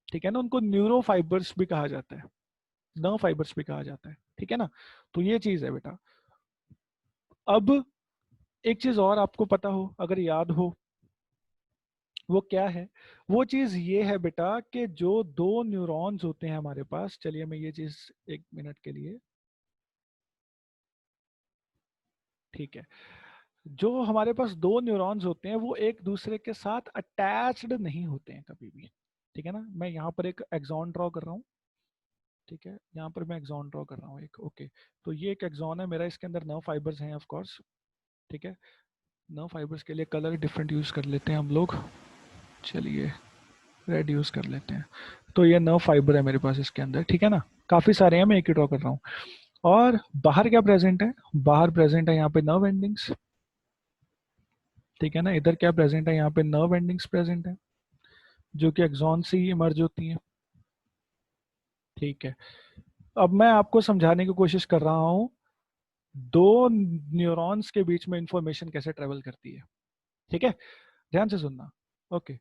ठीक है ना, उनको न्यूरो फाइबर्स भी कहा जाता है, नर्व फाइबर्स भी कहा जाता है। ठीक है ना, तो ये चीज है बेटा। अब एक चीज और आपको पता हो, अगर याद हो, वो क्या है, वो चीज ये है बेटा कि जो दो न्यूरॉन्स होते हैं हमारे पास, चलिए मैं ये चीज एक मिनट के लिए, ठीक है, जो हमारे पास दो न्यूरॉन्स होते हैं वो एक दूसरे के साथ अटैच्ड नहीं होते हैं कभी भी। ठीक है ना, मैं यहाँ पर एक एक्सॉन ड्रॉ कर रहा हूँ। ठीक है, यहाँ पर मैं एक्सॉन ड्रॉ कर रहा हूँ एक, ओके। तो ये एक एक्सॉन है मेरा, इसके अंदर नर्व फाइबर्स हैं ऑफ कोर्स। ठीक है, नर्व फाइबर्स के लिए कलर डिफरेंट यूज कर लेते हैं हम लोग, चलिए रेड यूज कर लेते हैं। तो ये नर्व फाइबर है मेरे पास इसके अंदर। ठीक है ना, काफी सारे हैं, मैं एक ही ड्रॉ कर रहा हूँ। और बाहर क्या प्रेजेंट है, बाहर प्रेजेंट है यहाँ पे नर्व एंडिंग्स। ठीक है ना, इधर क्या प्रेजेंट है, यहाँ पे नर्व एंडिंग्स प्रेजेंट है, जो कि एक्सॉन से ही इमर्ज होती हैं। ठीक है, अब मैं आपको समझाने की कोशिश कर रहा हूं दो न्यूरॉन्स के बीच में इंफॉर्मेशन कैसे ट्रेवल करती है। ठीक है, ध्यान से सुनना। ओके,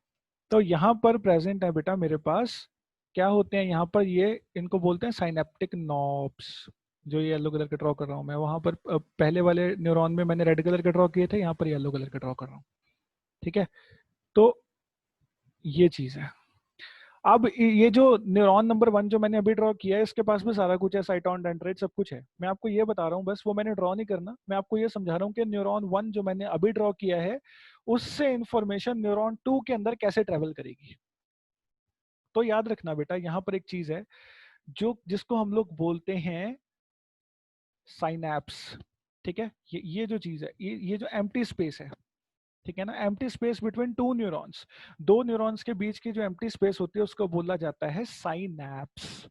तो यहाँ पर प्रेजेंट है बेटा मेरे पास, क्या होते हैं यहाँ पर, ये इनको बोलते हैं साइनेप्टिक नॉब्स। जो ये येलो कलर के ड्रॉ कर रहा हूँ मैं, वहां पर पहले वाले न्यूरॉन में मैंने रेड कलर के ड्रॉ किए थे, यहाँ पर येलो कलर के ड्रॉ कर रहा हूँ। ठीक है, तो ये चीज है। अब ये जो न्यूरॉन नंबर 1 जो मैंने अभी ड्रॉ किया है, इसके पास में सारा कुछ है, साइटोन डेंड्राइट सब कुछ है। मैं आपको ये बता रहा हूँ, बस वो मैंने ड्रॉ नहीं करना, मैं आपको ये समझा रहा हूँ कि न्यूरॉन 1 जो मैंने अभी ड्रॉ किया है, उससे इंफॉर्मेशन न्यूरॉन 2 के अंदर कैसे ट्रेवल करेगी। तो याद रखना बेटा, यहाँ पर एक चीज है जो जिसको हम लोग बोलते हैं साइनैप्स। ठीक है, ये जो चीज है, ये जो एम्प्टी स्पेस है, ठीक है ना, empty space between two neurons, दो न्यूरॉन्स के बीच की जो एम्प्टी स्पेस होती है उसको बोला जाता है साइनैप्स।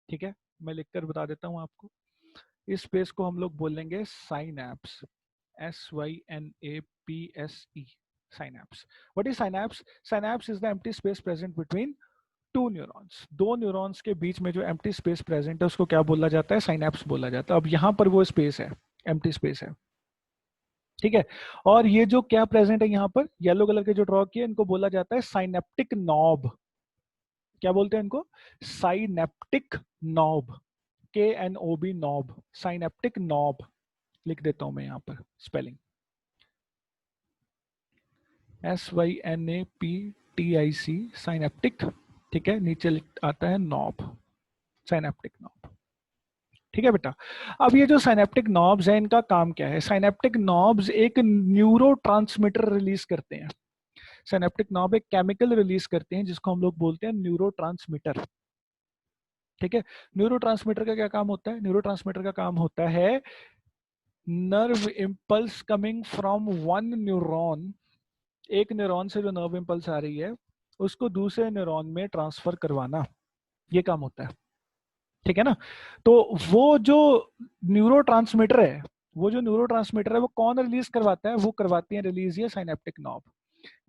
ठीक है, मैं लिखकर बता देता हूं आपको, इस स्पेस को हम लोग बोलेंगे synapse, SYNAPSE, synapse. What is synapse? Synapse is the empty space present between to neurons, दो न्यूरॉन्स के बीच में जो एम्प्टी स्पेस प्रेजेंट है उसको क्या बोला जाता है? साइनैप्स बोला जाता है। अब यहाँ पर वो स्पेस है, एम्प्टी स्पेस है। ठीक है, और ये जो क्या प्रेजेंट है यहाँ पर येलो कलर के जो ड्रॉ किए, इनको बोला जाता है साइनेप्टिक नॉब। क्या बोलते हैं इनको? Synaptic knob, KNOB knob, synaptic knob. लिख देता हूं मैं यहाँ पर स्पेलिंग, SYNAPTIC, साइनेप्टिक। ठीक है, नीचे आता है नॉब, साइनेप्टिक नॉब। ठीक है बेटा, अब ये जो साइनेप्टिक नॉब्स है, इनका काम क्या है? साइनेप्टिक नॉब्स एक न्यूरो रिलीज करते हैं। सिनेप्टिक नॉब एक केमिकल रिलीज करते हैं जिसको हम लोग बोलते हैं न्यूरोट्रांसमीटर। ठीक है, न्यूरोट्रांसमीटर का क्या काम होता है? न्यूरोट्रांसमीटर का काम होता है nerve impulse coming from one neuron, एक न्यूरॉन से जो नर्व इंपल्स आ रही है उसको दूसरे न्यूरॉन में ट्रांसफर करवाना, ये काम होता है। ठीक है ना, तो वो जो न्यूरोट्रांसमीटर है, वो जो न्यूरोट्रांसमीटर है वो कौन रिलीज करवाता है? वो करवाती है रिलीज ये साइनेप्टिक नॉब।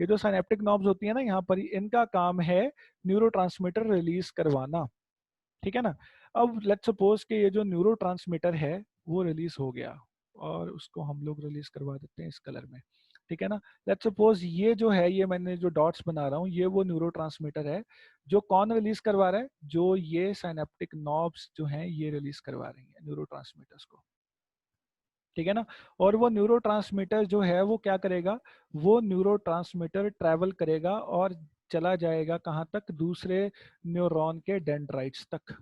ये जो साइनेप्टिक नॉब्स होती है ना यहाँ पर, इनका काम है न्यूरोट्रांसमीटर रिलीज करवाना। ठीक है ना, अब लेट्स सपोज कि ये जो न्यूरोट्रांसमीटर है वो रिलीज हो गया, और उसको हम लोग रिलीज करवा देते हैं इस कलर में। ठीक है ना, लेट्स सपोज ये जो है, ये मैंने जो डॉट्स बना रहा हूँ, ये वो न्यूरोट्रांसमीटर है जो कौन रिलीज करवा रहा है? जो ये साइनेप्टिक नॉब्स जो हैं ये रिलीज करवा रही है न्यूरोट्रांसमीटर्स को। ठीक है ना, और वो न्यूरोट्रांसमीटर जो है वो क्या करेगा? वो न्यूरोट्रांसमीटर ट्रैवल करेगा और चला जाएगा कहाँ तक? दूसरे न्यूरॉन के डेंड्राइट्स तक।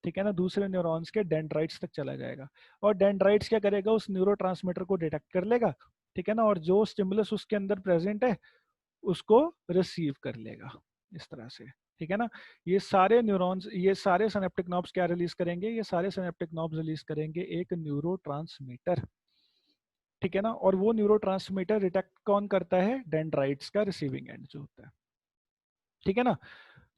ठीक है ना, दूसरे न्यूरॉन्स के डेंड्राइट्स तक चला जाएगा, और डेंड्राइट्स क्या करेगा? उस न्यूरोट्रांसमीटर को डिटेक्ट कर लेगा। ठीक है ना, और जो स्टिमुलस उसके अंदर प्रेजेंट है उसको रिसीव कर लेगा, इस तरह से। ठीक है ना, ये सारे न्यूरॉन्स, ये सारे सिनेप्टिक नॉब्स क्या रिलीज करेंगे? ये सारे सिनेप्टिक नॉब्स रिलीज करेंगे एक न्यूरोट्रांसमीटर। ठीक है ना, और वो न्यूरोट्रांसमीटर डिटेक्ट कौन करता है? डेंड्राइट्स का रिसीविंग एंड जो होता है। ठीक है ना,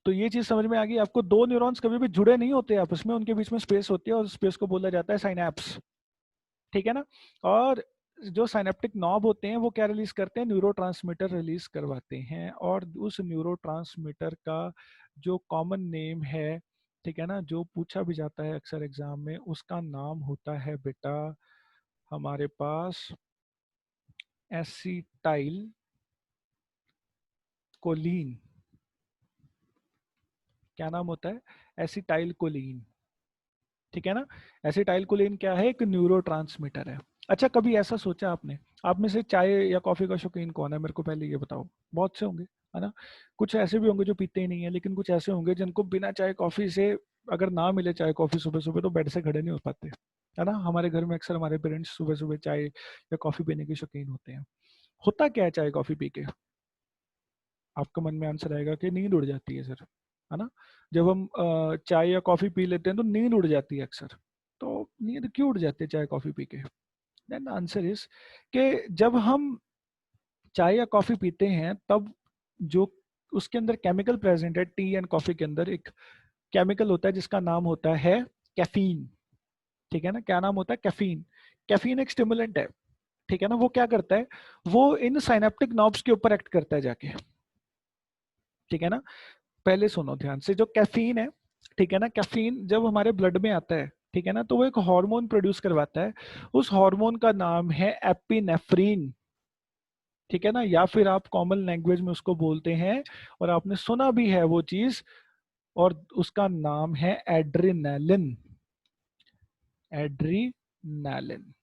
तो ये चीज समझ में आ गई आपको? दो न्यूरॉन्स कभी भी जुड़े नहीं होते आपस में, उनके बीच में स्पेस होती है और स्पेस को बोला जाता है साइनैप्स। ठीक है ना, और जो साइनेप्टिक नॉब होते हैं वो क्या रिलीज करते हैं? न्यूरोट्रांसमीटर रिलीज करवाते हैं, और उस न्यूरोट्रांसमीटर का जो कॉमन नेम है, ठीक है ना, जो पूछा भी जाता है अक्सर एग्जाम में, उसका नाम होता है बेटा हमारे पास एसिटाइल कोलीन। क्या नाम होता है? Acetyl choline. ठीक है ना, एसिटाइल कोलीन क्या है? एक न्यूरोट्रांसमीटर है। अच्छा, कभी ऐसा सोचा आपने, आप में से चाय या कॉफी का शौकीन कौन है? मेरे को पहले ये बताओ। बहुत से होंगे, है ना। कुछ ऐसे भी होंगे जो पीते ही नहीं है, लेकिन कुछ ऐसे होंगे जिनको बिना चाय कॉफी से, अगर ना मिले चाय कॉफी सुबह सुबह, तो बेड से खड़े नहीं हो पाते, है ना। हमारे घर में अक्सर हमारे पेरेंट्स सुबह सुबह चाय या कॉफी पीने के शौकीन होते हैं। होता क्या है चाय कॉफी पी के? आपका मन में आंसर आएगा कि नींद उड़ जाती है सर, है ना। जब हम चाय या कॉफी पी लेते हैं तो नींद उड़ जाती है अक्सर। तो नींद क्यों उड़ जाती है चाय कॉफी पी के? देन आंसर इज कि जब हम चाय या कॉफी पीते हैं तब जो उसके अंदर केमिकल प्रेजेंट है, टी एंड कॉफी के अंदर एक केमिकल होता है जिसका नाम होता है कैफीन। ठीक है ना, क्या नाम होता है? कैफीन। कैफीन एक स्टिमुलेंट है। ठीक है ना, वो क्या करता है? वो इन साइनेप्टिक नॉब्स के ऊपर एक्ट करता है जाके। ठीक है ना, पहले सुनो ध्यान से, जो कैफीन है, ठीक है ना। कैफीन जब हमारे ब्लड में आता है, ठीक है ना, तो वो एक हार्मोन प्रोड्यूस करवाता है। उस हार्मोन का नाम है एपिनेफ्रीन, ठीक है ना, या फिर आप कॉमन लैंग्वेज में उसको बोलते हैं, और आपने सुना भी है वो चीज, और उसका नाम है adrenaline. Adrenaline,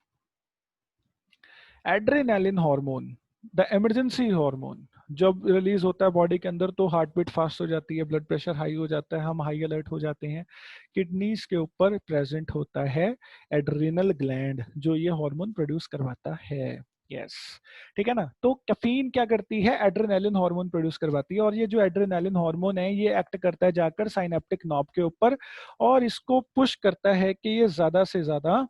adrenaline hormone, the emergency hormone, जब रिलीज होता है बॉडी के अंदर तो हार्ट बीट फास्ट हो जाती है, ब्लड प्रेशर हाई हो जाता है, हम हाई अलर्ट हो जाते हैं। किडनीज के ऊपर प्रेजेंट होता है एड्रिनल ग्लैंड, जो ये हार्मोन प्रोड्यूस करवाता है। यस, ठीक है ना। तो कैफीन क्या करती है, एड्रेनालिन हार्मोन प्रोड्यूस करवाती है, और ये जो एड्रेनालिन हार्मोन है ये एक्ट करता है जाकर साइनेप्टिक नॉब के ऊपर, और इसको पुश करता है कि ये ज्यादा से ज्यादा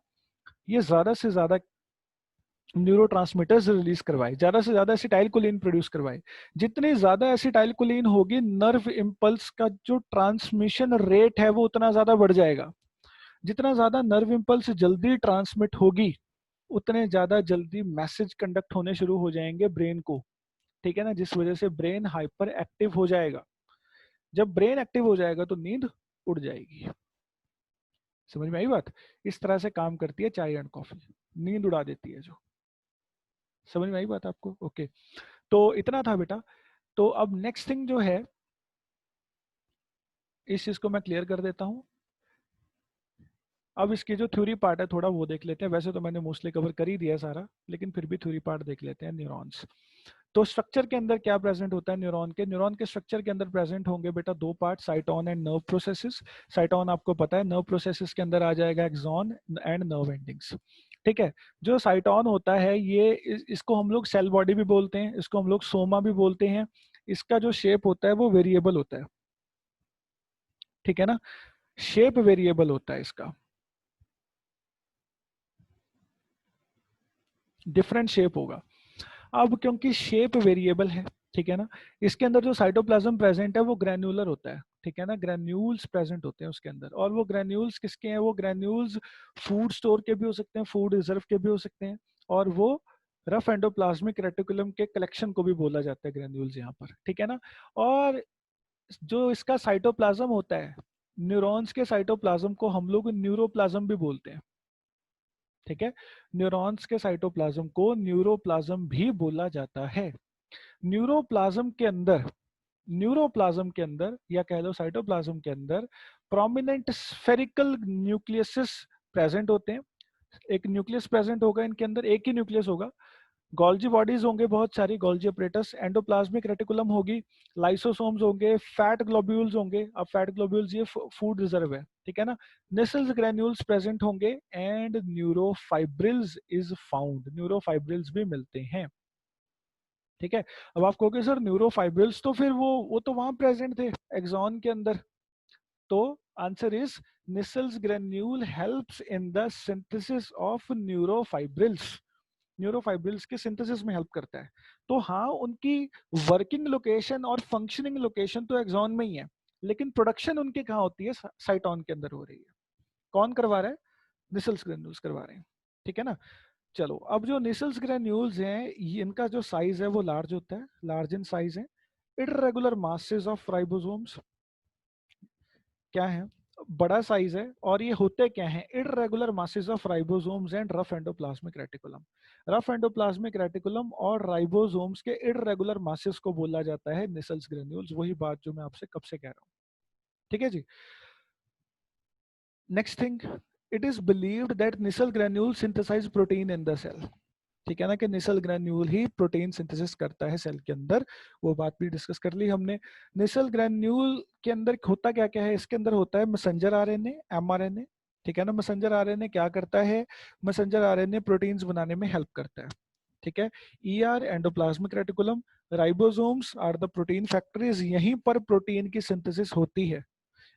न्यूरोट्रांसमीटर्स रिलीज करवाए, ज्यादा से ज्यादा एसिटाइलकोलिन प्रोड्यूस करवाए। जितनी ज्यादा एसिटाइलकोलिन होगी, नर्व इम्पल्स का जो ट्रांसमिशन रेट है वो उतना ज्यादा बढ़ जाएगा। जितना ज्यादा नर्व इम्पल्स जल्दी ट्रांसमिट होगी, उतने ज्यादा जल्दी मैसेज कंडक्ट होने शुरू हो जाएंगे ब्रेन को, ठीक है ना, जिस वजह से ब्रेन हाइपर एक्टिव हो जाएगा। जब ब्रेन एक्टिव हो जाएगा तो नींद उड़ जाएगी। समझ में आई बात? इस तरह से काम करती है चाय एंड कॉफी, नींद उड़ा देती है जो। समझ में आई बात आपको? ओके, तो इतना था बेटा। तो अब नेक्स्ट थिंग जो है, इस चीज को मैं क्लियर कर देता हूं। अब इसकी जो थ्योरी पार्ट है थोड़ा वो देख लेते हैं। वैसे तो मैंने मोस्टली कवर कर ही दिया सारा, लेकिन फिर भी थ्योरी पार्ट देख लेते हैं। न्यूरॉन्स, तो स्ट्रक्चर के अंदर क्या प्रेजेंट होता है न्यूरॉन के स्ट्रक्चर के अंदर प्रेजेंट होंगे बेटा दो पार्ट, साइटोन एंड नर्व प्रोसेसेस। साइटोन आपको पता है, नर्व प्रोसेसेस के अंदर आ जाएगा एक्सॉन एंड नर्व एंडिंग्स, ठीक है। जो साइटोन होता है ये इसको हम लोग सेल बॉडी भी बोलते हैं, इसको हम लोग सोमा भी बोलते हैं। इसका जो शेप होता है वो वेरिएबल होता है, ठीक है ना, शेप वेरिएबल होता है इसका, डिफरेंट शेप होगा। अब क्योंकि शेप वेरिएबल है, ठीक है ना, इसके अंदर जो साइटोप्लाज्म प्रेजेंट है वो ग्रैन्युलर होता है, ठीक है ना, ग्रैन्यूल्स प्रेजेंट होते हैं उसके अंदर। और वो ग्रैन्यूल्स किसके हैं, वो ग्रैन्यूल्स फूड स्टोर के भी हो सकते हैं, फूड रिजर्व के भी हो सकते हैं, और वो रफ एंडोप्लाज्मिक रेटिकुलम के कलेक्शन को भी बोला जाता है ग्रैन्यूल्स यहाँ पर, ठीक है ना। और जो इसका साइटोप्लाज्म होता है, न्यूरॉन्स के साइटोप्लाज्म को हम लोग न्यूरोप्लाज्म भी बोलते हैं, ठीक है। न्यूरॉन्स के साइटोप्लाज्म को न्यूरोप्लाज्म भी बोला जाता है। न्यूरोप्लाज्म के अंदर, न्यूरोप्लाज्म के अंदर या कह लो साइटोप्लाज्म के अंदर प्रोमिनेंट स्फेरिकल न्यूक्लियस प्रेजेंट होते हैं। एक न्यूक्लियस प्रेजेंट होगा इनके अंदर, एक ही न्यूक्लियस होगा। गोल्जी बॉडीज होंगे बहुत सारी, गोल्जी अपरेटस, एंडोप्लाज्मिक रेटिकुलम होगी, लाइसोसोम्स होंगे, फैट ग्लोब्यूल्स होंगे। अब फैट ग्लोब्यूल्स ये फूड रिजर्व है, ठीक है ना। नेसल्स ग्रैन्यूल्स प्रेजेंट होंगे, एंड न्यूरोफाइब्रिल्स इज फाउंड, न्यूरोफाइब्रिल्स भी मिलते हैं, ठीक है। अब आप कहोगे सर न्यूरोफाइब्रिल्स तो फिर वो तो वहां प्रेजेंट थे एक्सॉन के अंदर। तो answer is Nissl's granule helps in the synthesis of neurofibrils, neurofibrils के सिंथेसिस में हेल्प करता है। तो हाँ, उनकी वर्किंग लोकेशन और फंक्शनिंग लोकेशन तो एक्सॉन में ही है, लेकिन प्रोडक्शन उनके कहाँ होती है, साइटोन के अंदर हो रही है। कौन करवा रहा है, निसल्स ग्रेन्यूल्स करवा रहे हैं, ठीक है ना। चलो, अब जो निसल्स ग्रेन्यूल्स हैं इनका जो साइज है वो लार्ज होता है, लार्ज इन साइज है। इररेगुलर मासेस ऑफ राइबोसोम्स क्या है, बड़ा साइज है। और ये होते क्या हैं, irregular masses of ribosomes and rough endoplasmic reticulum. Rough endoplasmic reticulum और राइबोसोम्स के इररेगुलर मासेस को बोला जाता है निसल्स ग्रेन्यूल्स। वही बात जो मैं आपसे कब से कह रहा हूँ, ठीक है जी। Next thing, it is believed that Nissl granule synthesize protein in the cell, ठीक है ना, कि निसल ग्रैन्यूल ही प्रोटीन सिंथेसिस करता है सेल के अंदर। वो बात भी डिस्कस कर ली हमने। निसल ग्रैन्यूल के अंदर होता क्या क्या है, इसके अंदर होता है मैसेंजर आरएनए, एमआरएनए, ठीक है ना। मैसेंजर आरएनए क्या करता है, मैसेंजर आरएनए प्रोटीन्स बनाने में हेल्प करता है, ठीक है। ER endoplasmic reticulum, ribosomes are the protein factories, यहीं पर प्रोटीन की सिंथेसिस होती है।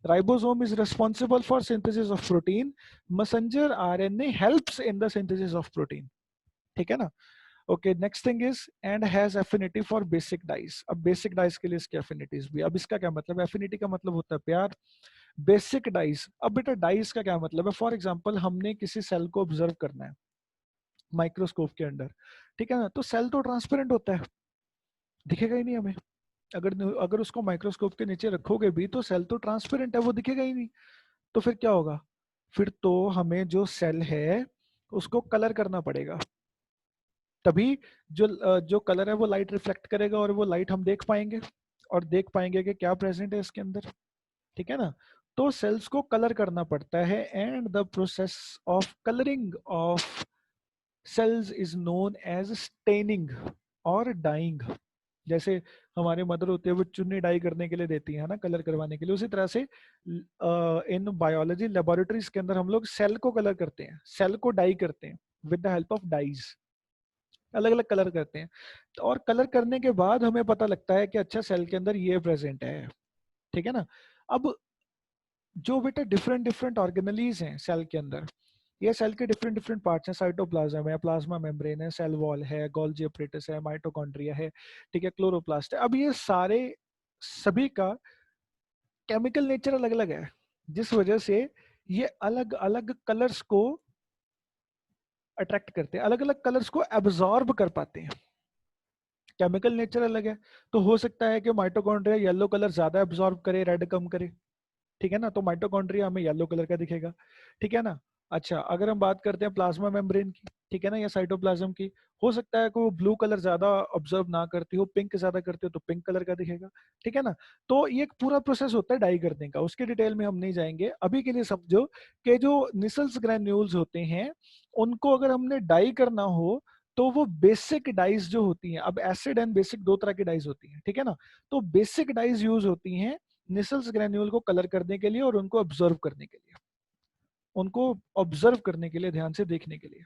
Ribosome is responsible for synthesis of protein, messenger RNA helps in the synthesis of protein, ठीक है ना। Okay, next thing is and has affinity for basic dyes. अब बेसिक डाइस के लिए इसकी एफिनिटीज भी, अब इसका क्या मतलब है, एफिनिटी का मतलब होता है प्यार, बेसिक डाइस। अब बेटा डाइस का क्या मतलब है, फॉर एग्जांपल हमने किसी सेल को ऑब्जर्व करना है माइक्रोस्कोप के अंदर, ठीक है ना, तो सेल तो ट्रांसपेरेंट होता है, दिखेगा ही नहीं हमें, अगर उसको माइक्रोस्कोप के नीचे रखोगे भी तो सेल तो ट्रांसपेरेंट है, वो दिखेगा ही नहीं। तो फिर क्या होगा, फिर तो हमें जो सेल है उसको कलर करना पड़ेगा, तभी जो कलर है वो लाइट रिफ्लेक्ट करेगा और वो लाइट हम देख पाएंगे, और देख पाएंगे कि क्या प्रेजेंट है इसके अंदर। ठीक है ना। तो सेल्स को कलर करना पड़ता है, and the process of colouring of cells is known as staining और डाइंग। जैसे हमारे मदर होते हैं वो चुन्नी डाई करने के लिए देती है ना, कलर करवाने के लिए, उसी तरह से इन बायोलॉजी लेबोरेटरीज के अंदर हम लोग सेल को कलर करते हैं, सेल को डाई करते हैं with the help of dyes, अलग अलग कलर करते हैं। तो और कलर करने के बाद हमें पता लगता है कि अच्छा सेल के अंदर ये प्रेजेंट है। ठीक है ना। अब जो बेटा डिफरेंट डिफरेंट ऑर्गेनलीज हैं सेल के अंदर, ये सेल के डिफरेंट डिफरेंट पार्ट्स हैं, साइटोप्लाज्म है, प्लाज्मा मेम्ब्रेन है, सेल वॉल है, गोल्जी अपरेटस है, माइटोकॉन्ड्रिया है, ठीक है, क्लोरोप्लास्ट है। अब ये सारे सभी का केमिकल नेचर अलग अलग है, जिस वजह से ये अलग अलग कलर्स को अट्रैक्ट करते हैं, अलग अलग कलर्स को एब्जॉर्ब कर पाते हैं। केमिकल नेचर अलग है, तो हो सकता है कि माइटोकॉन्ड्रिया येलो कलर ज्यादा एब्जॉर्ब करे, रेड कम करे। ठीक है ना, तो माइटोकॉन्ड्रिया हमें येलो कलर का दिखेगा। ठीक है ना। अच्छा, अगर हम बात करते हैं प्लाज्मा मेम्ब्रेन की, ठीक है ना, या साइटोप्लाज्म की, हो सकता है कि वो ब्लू कलर ज्यादा ऑब्जर्व ना करती हो, पिंक ज्यादा करती हो, तो पिंक कलर का दिखेगा। ठीक है ना। तो ये एक पूरा प्रोसेस होता है डाई करने का, उसके डिटेल में हम नहीं जाएंगे अभी के लिए। समझो कि जो निसल्स ग्रैन्यूल्स होते हैं उनको अगर हमने डाई करना हो, तो वो बेसिक डाइज जो होती हैं, अब एसिड एंड बेसिक दो तरह की डाइज होती हैं, ठीक है ना। तो बेसिक डाइज यूज होती हैं निसल्स ग्रैन्यूल को कलर करने के लिए और उनको ऑब्जर्व करने के लिए, उनको ऑब्जर्व करने के लिए, ध्यान से देखने के लिए।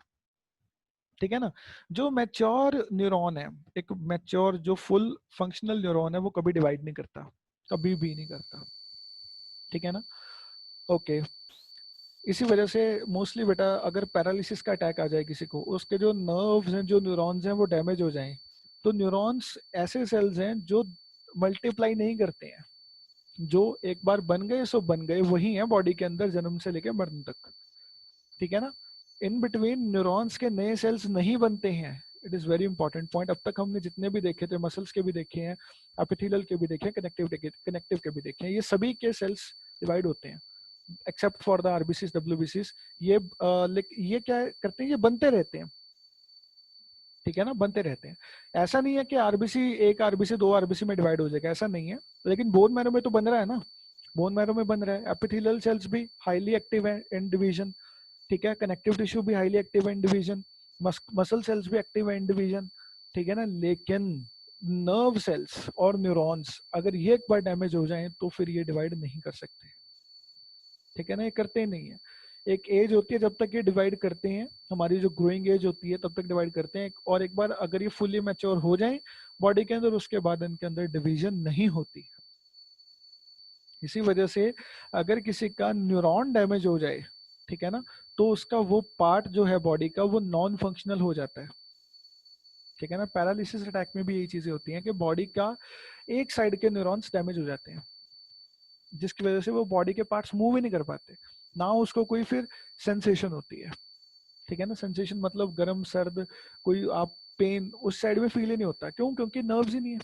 ठीक है ना। जो मैच्योर न्यूरॉन है, एक मैच्योर जो फुल फंक्शनल न्यूरॉन है, वो कभी डिवाइड नहीं करता, कभी भी नहीं करता। ठीक है ना। ओके। इसी वजह से मोस्टली बेटा अगर पैरालिसिस का अटैक आ जाए किसी को, उसके जो नर्व्स हैं, जो न्यूरॉन्स हैं, वो डैमेज हो जाएं, तो न्यूरॉन्स ऐसे सेल्स हैं जो मल्टीप्लाई नहीं करते हैं, जो एक बार बन गए सो बन गए, वही है बॉडी के अंदर जन्म से लेकर मरण तक। ठीक है ना। इन बिटवीन न्यूरॉन्स के नए सेल्स नहीं बनते हैं। It is very important point. अब तक हमने जितने भी देखे थे, मसल्स के भी देखे हैं, एपिथेलियल के भी देखे हैं, कनेक्टिव के भी देखे हैं, ये सभी के सेल्स डिवाइड होते हैं एक्सेप्ट फॉर द आरबीसीज डब्ल्यूबीसीज। ये क्या करते हैं, ये बनते रहते हैं। ठीक है ना, बनते रहते हैं। ऐसा नहीं है कि आरबीसी, एक आरबीसी दो आरबीसी में डिवाइड हो जाएगा, ऐसा नहीं है। लेकिन बोन मैरो में तो बन रहा है ना, बोन मैरो में बन रहा है। एपिथेलियल सेल्स भी हाईली एक्टिव है इन डिवीजन। ठीक है, कनेक्टिव टिश्यू भी हाईली एक्टिव है इन डिवीजन, मसल सेल्स भी एक्टिव है इन डिवीजन। ठीक है ना। लेकिन नर्व सेल्स और न्यूरॉन्स अगर ये एक बार डैमेज हो जाए तो फिर ये डिवाइड नहीं कर सकते। ठीक है ना, ये करते ही नहीं है। एक एज होती है जब तक ये डिवाइड करते हैं, हमारी जो ग्रोइंग एज होती है तब तक डिवाइड करते हैं, और एक बार अगर ये फुली मैच्योर हो जाए बॉडी के अंदर, उसके बाद इनके अंदर डिवीजन नहीं होती। इसी वजह से अगर किसी का न्यूरॉन डैमेज हो जाए, ठीक है ना, तो उसका वो पार्ट जो है बॉडी का वो नॉन फंक्शनल हो जाता है। ठीक है ना। पैरालिसिस अटैक में भी यही चीजें होती हैं कि बॉडी का एक साइड के न्यूरॉन्स डैमेज हो जाते हैं, जिसकी वजह से वो बॉडी के पार्ट्स मूव ही नहीं कर पाते, ना उसको कोई फिर सेंसेशन होती है। ठीक है ना। सेंसेशन मतलब गर्म सर्द, कोई आप पेन उस साइड में फील ही नहीं होता। क्यों? क्योंकि नर्व्स ही नहीं है।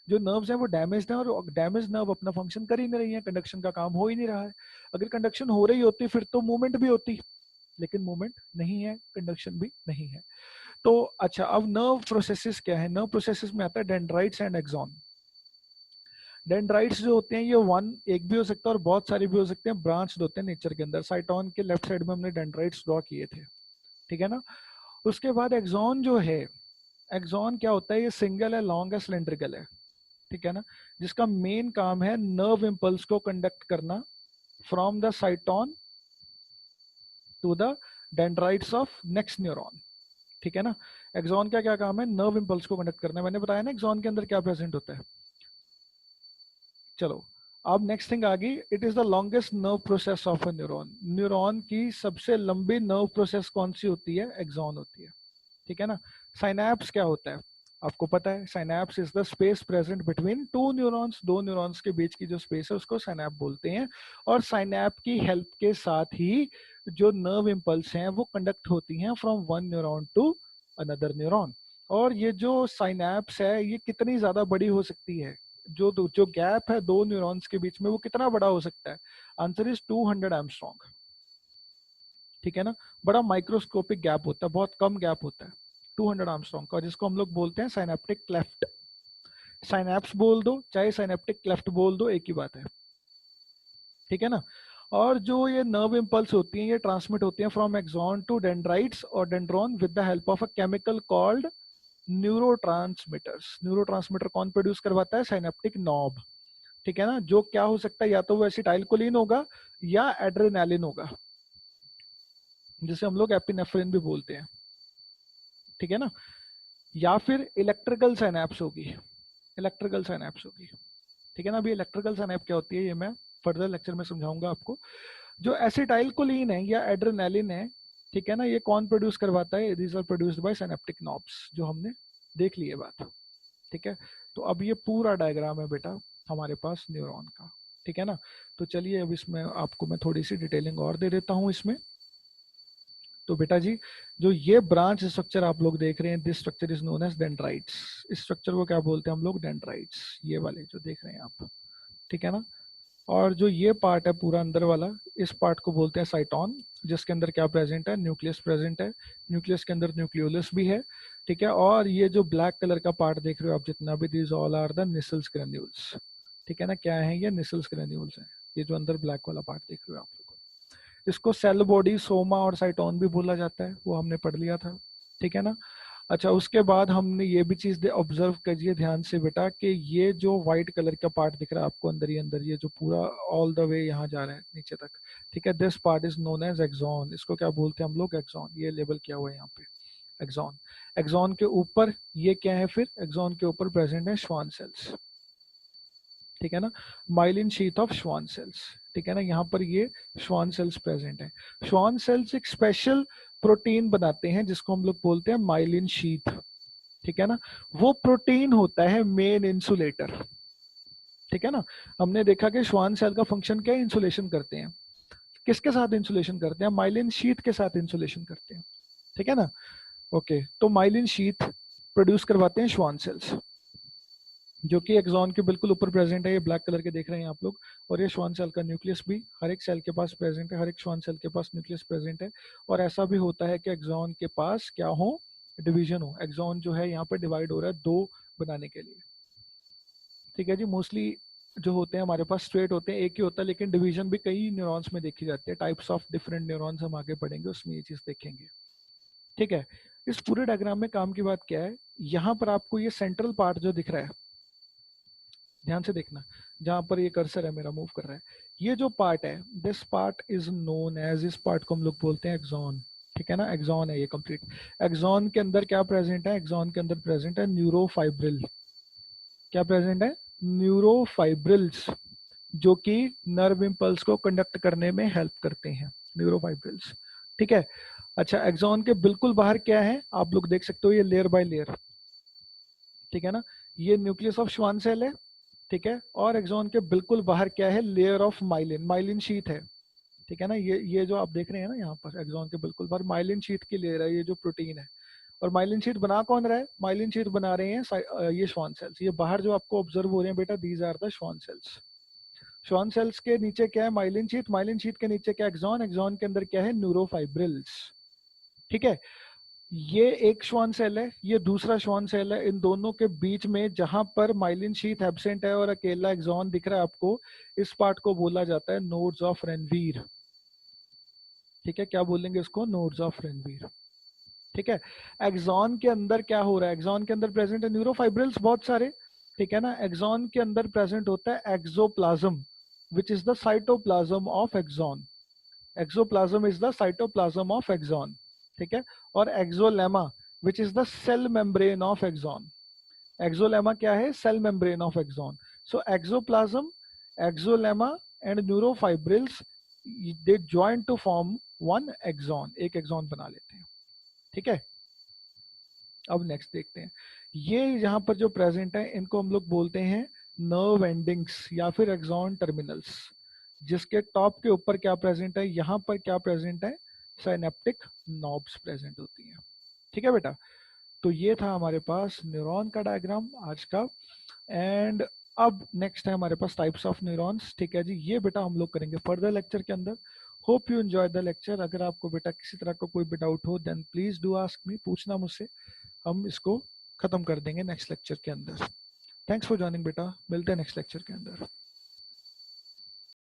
जो नर्व्स हैं वो डैमेज है, और डैमेज नर्व अपना फंक्शन कर ही नहीं रही है, कंडक्शन का काम हो ही नहीं रहा है। अगर कंडक्शन हो रही होती फिर तो मूवमेंट भी होती, लेकिन मूवमेंट नहीं है, कंडक्शन भी नहीं है। तो अच्छा, अब नर्व प्रोसेसेस क्या है? नर्व प्रोसेसेस में आता है डेंड्राइट्स एंड एक्सॉन। डेंड्राइट्स जो होते हैं ये वन एक भी हो सकता है और बहुत सारे भी हो सकते हैं, ब्रांच होते हैं नेचर के अंदर। साइटोन के लेफ्ट साइड में हमने डेंड्राइट्स ड्रॉ किए थे। ठीक है ना। उसके बाद एक्सॉन जो है, एक्सॉन क्या होता है? ये सिंगल है, लॉन्ग है, सिलेंड्रिकल है। ठीक है ना। जिसका मेन काम है नर्व इम्पल्स को कंडक्ट करना from the cyton to the dendrites of next neuron. ठीक है ना। एक्सॉन का क्या काम है? नर्व इम्पल्स को कंडक्ट करना। मैंने बताया ना एक्सॉन के अंदर क्या प्रेजेंट होता है। चलो, अब नेक्स्ट थिंग आ गई। It is the longest nerve process of a neuron. Neuron की सबसे लंबी नर्व प्रोसेस कौन सी होती है? एक्सॉन होती है। ठीक है ना। साइनैप्स क्या होता है? आपको पता है, synapse is the space present between to neurons. दो न्यूरॉन्स के बीच की जो स्पेस है उसको साइनैप बोलते हैं। और साइनैप की हेल्प के साथ ही जो नर्व इम्पल्स हैं वो कंडक्ट होती हैं from one neuron to another neuron. और ये जो साइनैप्स है ये कितनी ज्यादा बड़ी हो सकती है? जो गैप है दो न्यूरॉन्स के बीच में वो कितना बड़ा हो सकता है? Answer is 200 angstrom. ठीक है ना, बड़ा माइक्रोस्कोपिक गैप होता है, बहुत कम गैप होता है 200 एंगस्ट्रॉम का, जिसको हम लोग बोलते हैं साइनेप्टिक क्लेफ्ट। साइनेप्स बोल दो चाहे साइनेप्टिक क्लेफ्ट बोल दो, एक ही बात है। ठीक है ना। और जो ये नर्व इम्पल्स होती हैं ये ट्रांसमिट होती हैं फ्रॉम एक्सॉन टू डेंड्राइट्स और dendron with the help of a chemical called neurotransmitters. Neurotransmitter कौन प्रोड्यूस करवाता है? Synaptic knob. ठीक है ना, जो क्या हो सकता है, या तो वो एसिटाइलकोलिन होगा या एड्रेनालिन होगा, जिसे हम लोग एपिनेफ्रिन भी बोलते हैं। ठीक है ना, या फिर इलेक्ट्रिकल साइनेप्स होगी, इलेक्ट्रिकल साइनेप्स होगी। ठीक है ना, अभी इलेक्ट्रिकल साइनेप क्या होती है ये मैं फर्दर लेक्चर में समझाऊंगा आपको। जो एसिटाइलकोलिन है या एड्रेनालिन है, ठीक है ना, ये कौन प्रोड्यूस करवाता है? These are produced by synaptic knobs, जो हमने देख ली है बात। ठीक है, तो अब ये पूरा डायग्राम है बेटा हमारे पास न्यूरॉन का। ठीक है ना, तो चलिए अब इसमें आपको मैं थोड़ी सी डिटेलिंग और दे देता हूँ इसमें। तो बेटा जी, जो ये ब्रांच स्ट्रक्चर आप लोग देख रहे हैं, this structure is known as dendrites. इस स्ट्रक्चर को क्या बोलते हैं हम लोग? डेंड्राइट्स, ये वाले जो देख रहे हैं आप। ठीक है ना, और जो ये पार्ट है पूरा अंदर वाला, इस पार्ट को बोलते हैं साइटोन, जिसके अंदर क्या प्रेजेंट है? न्यूक्लियस प्रेजेंट है। न्यूक्लियस के अंदर न्यूक्लियोलस भी है। ठीक है, और ये जो ब्लैक कलर का पार्ट देख रहे हो आप जितना भी, these all are the Nissl's granules. ठीक है ना, क्या है ये? निसल्स ग्रेन्यूल्स है, ये जो अंदर ब्लैक वाला पार्ट देख रहे हो आप लोग। इसको सेल बॉडी, सोमा और साइटोन भी बोला जाता है, वो हमने पढ़ लिया था। ठीक है ना। अच्छा, उसके बाद हमने ये भी चीज ऑब्जर्व करिए ध्यान से बेटा, कि ये जो व्हाइट कलर का पार्ट दिख रहा है आपको अंदर ही अंदर, ये जो पूरा ऑल द वे यहाँ जा रहा है नीचे तक, ठीक है, this part is known as axon. इसको क्या बोलते हैं हम लोग? एक्सॉन। ये लेबल किया हुआ है यहाँ पे, एक्सॉन। एक्सॉन के ऊपर ये क्या है फिर? एक्सॉन के ऊपर प्रेजेंट है श्वान सेल्स। ठीक है ना, माइलिन शीथ ऑफ श्वान सेल्स। ठीक है ना, यहाँ पर ये श्वान सेल्स प्रेजेंट है। श्वान सेल्स एक स्पेशल प्रोटीन बनाते हैं जिसको हम लोग बोलते हैं माइलिन शीथ। ठीक है ना, वो प्रोटीन होता है मेन इंसुलेटर। ठीक है ना, हमने देखा कि श्वान सेल का फंक्शन क्या है? इंसुलेशन करते हैं। किसके साथ इंसुलेशन करते हैं? माइलिन शीथ के साथ इंसुलेशन करते हैं। ठीक है ना, ओके। तो माइलिन शीथ प्रोड्यूस करवाते हैं श्वान सेल्स, जो कि एक्सॉन के बिल्कुल ऊपर प्रेजेंट है। ये ब्लैक कलर के देख रहे हैं आप लोग। और ये श्वान सेल का न्यूक्लियस भी हर एक सेल के पास प्रेजेंट है, हर एक श्वान सेल के पास न्यूक्लियस प्रेजेंट है। और ऐसा भी होता है कि एक्सॉन के पास क्या हो? डिवीजन हो। एक्सॉन जो है यहाँ पर डिवाइड हो रहा है दो बनाने के लिए। ठीक है जी, मोस्टली जो होते हैं हमारे पास स्ट्रेट होते हैं, एक ही होता है, लेकिन डिवीजन भी कई न्यूरॉन्स में देखी जाती है। टाइप्स ऑफ डिफरेंट न्यूरॉन्स हम आगे पढ़ेंगे, उसमें ये चीज देखेंगे। ठीक है, इस पूरे डायग्राम में काम की बात क्या है? यहाँ पर आपको ये सेंट्रल पार्ट जो दिख रहा है, ध्यान से देखना, जहां पर ये कर्सर है मेरा मूव कर रहा है, ये जो पार्ट है, this part is known as, इस पार्ट को हम लोग बोलते हैं एक्सॉन। ठीक है ना, एक्सॉन है ये कंप्लीट। एक्सॉन के अंदर क्या प्रेजेंट है? एक्सॉन के अंदर प्रेजेंट है न्यूरोफाइब्रिल। क्या प्रेजेंट है? न्यूरोफाइब्रिल्स, जो कि नर्व इम्पल्स को कंडक्ट करने में हेल्प करते हैं, न्यूरोफाइब्रिल्स। ठीक है, अच्छा, एक्सॉन के बिल्कुल बाहर क्या है आप लोग देख सकते हो? ये लेयर बाय लेयर। ठीक है ना, ये न्यूक्लियस ऑफ श्वान सेल है। ठीक है, और एक्सॉन के बिल्कुल बाहर क्या है? Layer of myelin, myelin sheath है। ठीक है ना, ये जो आप देख रहे हैं ना यहाँ पर, एक्सॉन के बिल्कुल बाहर माइलिन शीथ की लेयर है, ये जो प्रोटीन है। और माइलिन शीथ बना कौन रहा है? माइलिन शीथ बना रहे हैं ये श्वान सेल्स। ये बाहर जो आपको ऑब्जर्व हो रहे हैं बेटा, these are the Schwann cells. Schwann cells के नीचे क्या है? Myelin sheath. माइलिन शीथ के नीचे क्या? एक्सॉन। एक्सॉन के अंदर क्या है? न्यूरोफाइब्रिल्स। ठीक है, ये एक श्वान सेल है, ये दूसरा श्वान सेल है। इन दोनों के बीच में जहां पर माइलिन शीथ एब्सेंट है और अकेला एक्सॉन दिख रहा है आपको, इस पार्ट को बोला जाता है नोड्स ऑफ रेनवीर। ठीक है, क्या बोलेंगे इसको? Nodes of Ranvier. ठीक है, एक्सॉन के अंदर क्या हो रहा है? एक्सॉन के अंदर प्रेजेंट है न्यूरोफाइब्रिल्स बहुत सारे। ठीक है ना, एक्सॉन के अंदर प्रेजेंट होता है axoplasm, which is the cytoplasm of axon. Axoplasm is the cytoplasm of axon. ठीक है, और axolemma which is the cell membrane of axon. Axolemma क्या है? Cell membrane of axon. So axoplasm, axolemma and neurofibrils, they join to form one axon, एक एक्सॉन बना लेते हैं। ठीक है, अब नेक्स्ट देखते हैं। ये यहाँ पर जो प्रेजेंट है, इनको हम लोग बोलते हैं नर्व एंडिंग्स या फिर एक्सॉन टर्मिनल्स। जिसके टॉप के ऊपर क्या प्रेजेंट है? यहाँ पर क्या प्रेजेंट है? साइनेप्टिक नॉब्स प्रेजेंट होती हैं। ठीक है बेटा, तो ये था हमारे पास न्यूरॉन का डायग्राम आज का। एंड अब नेक्स्ट है हमारे पास टाइप्स ऑफ न्यूरॉन्स, ठीक है जी, ये बेटा हम लोग करेंगे फर्दर लेक्चर के अंदर। Hope you enjoy the lecture. अगर आपको बेटा किसी तरह का कोई भी डाउट हो then please do ask me, पूछना मुझसे, हम इसको खत्म कर देंगे नेक्स्ट लेक्चर के अंदर। थैंक्स फॉर ज्वाइनिंग बेटा, मिलते हैं नेक्स्ट लेक्चर के अंदर।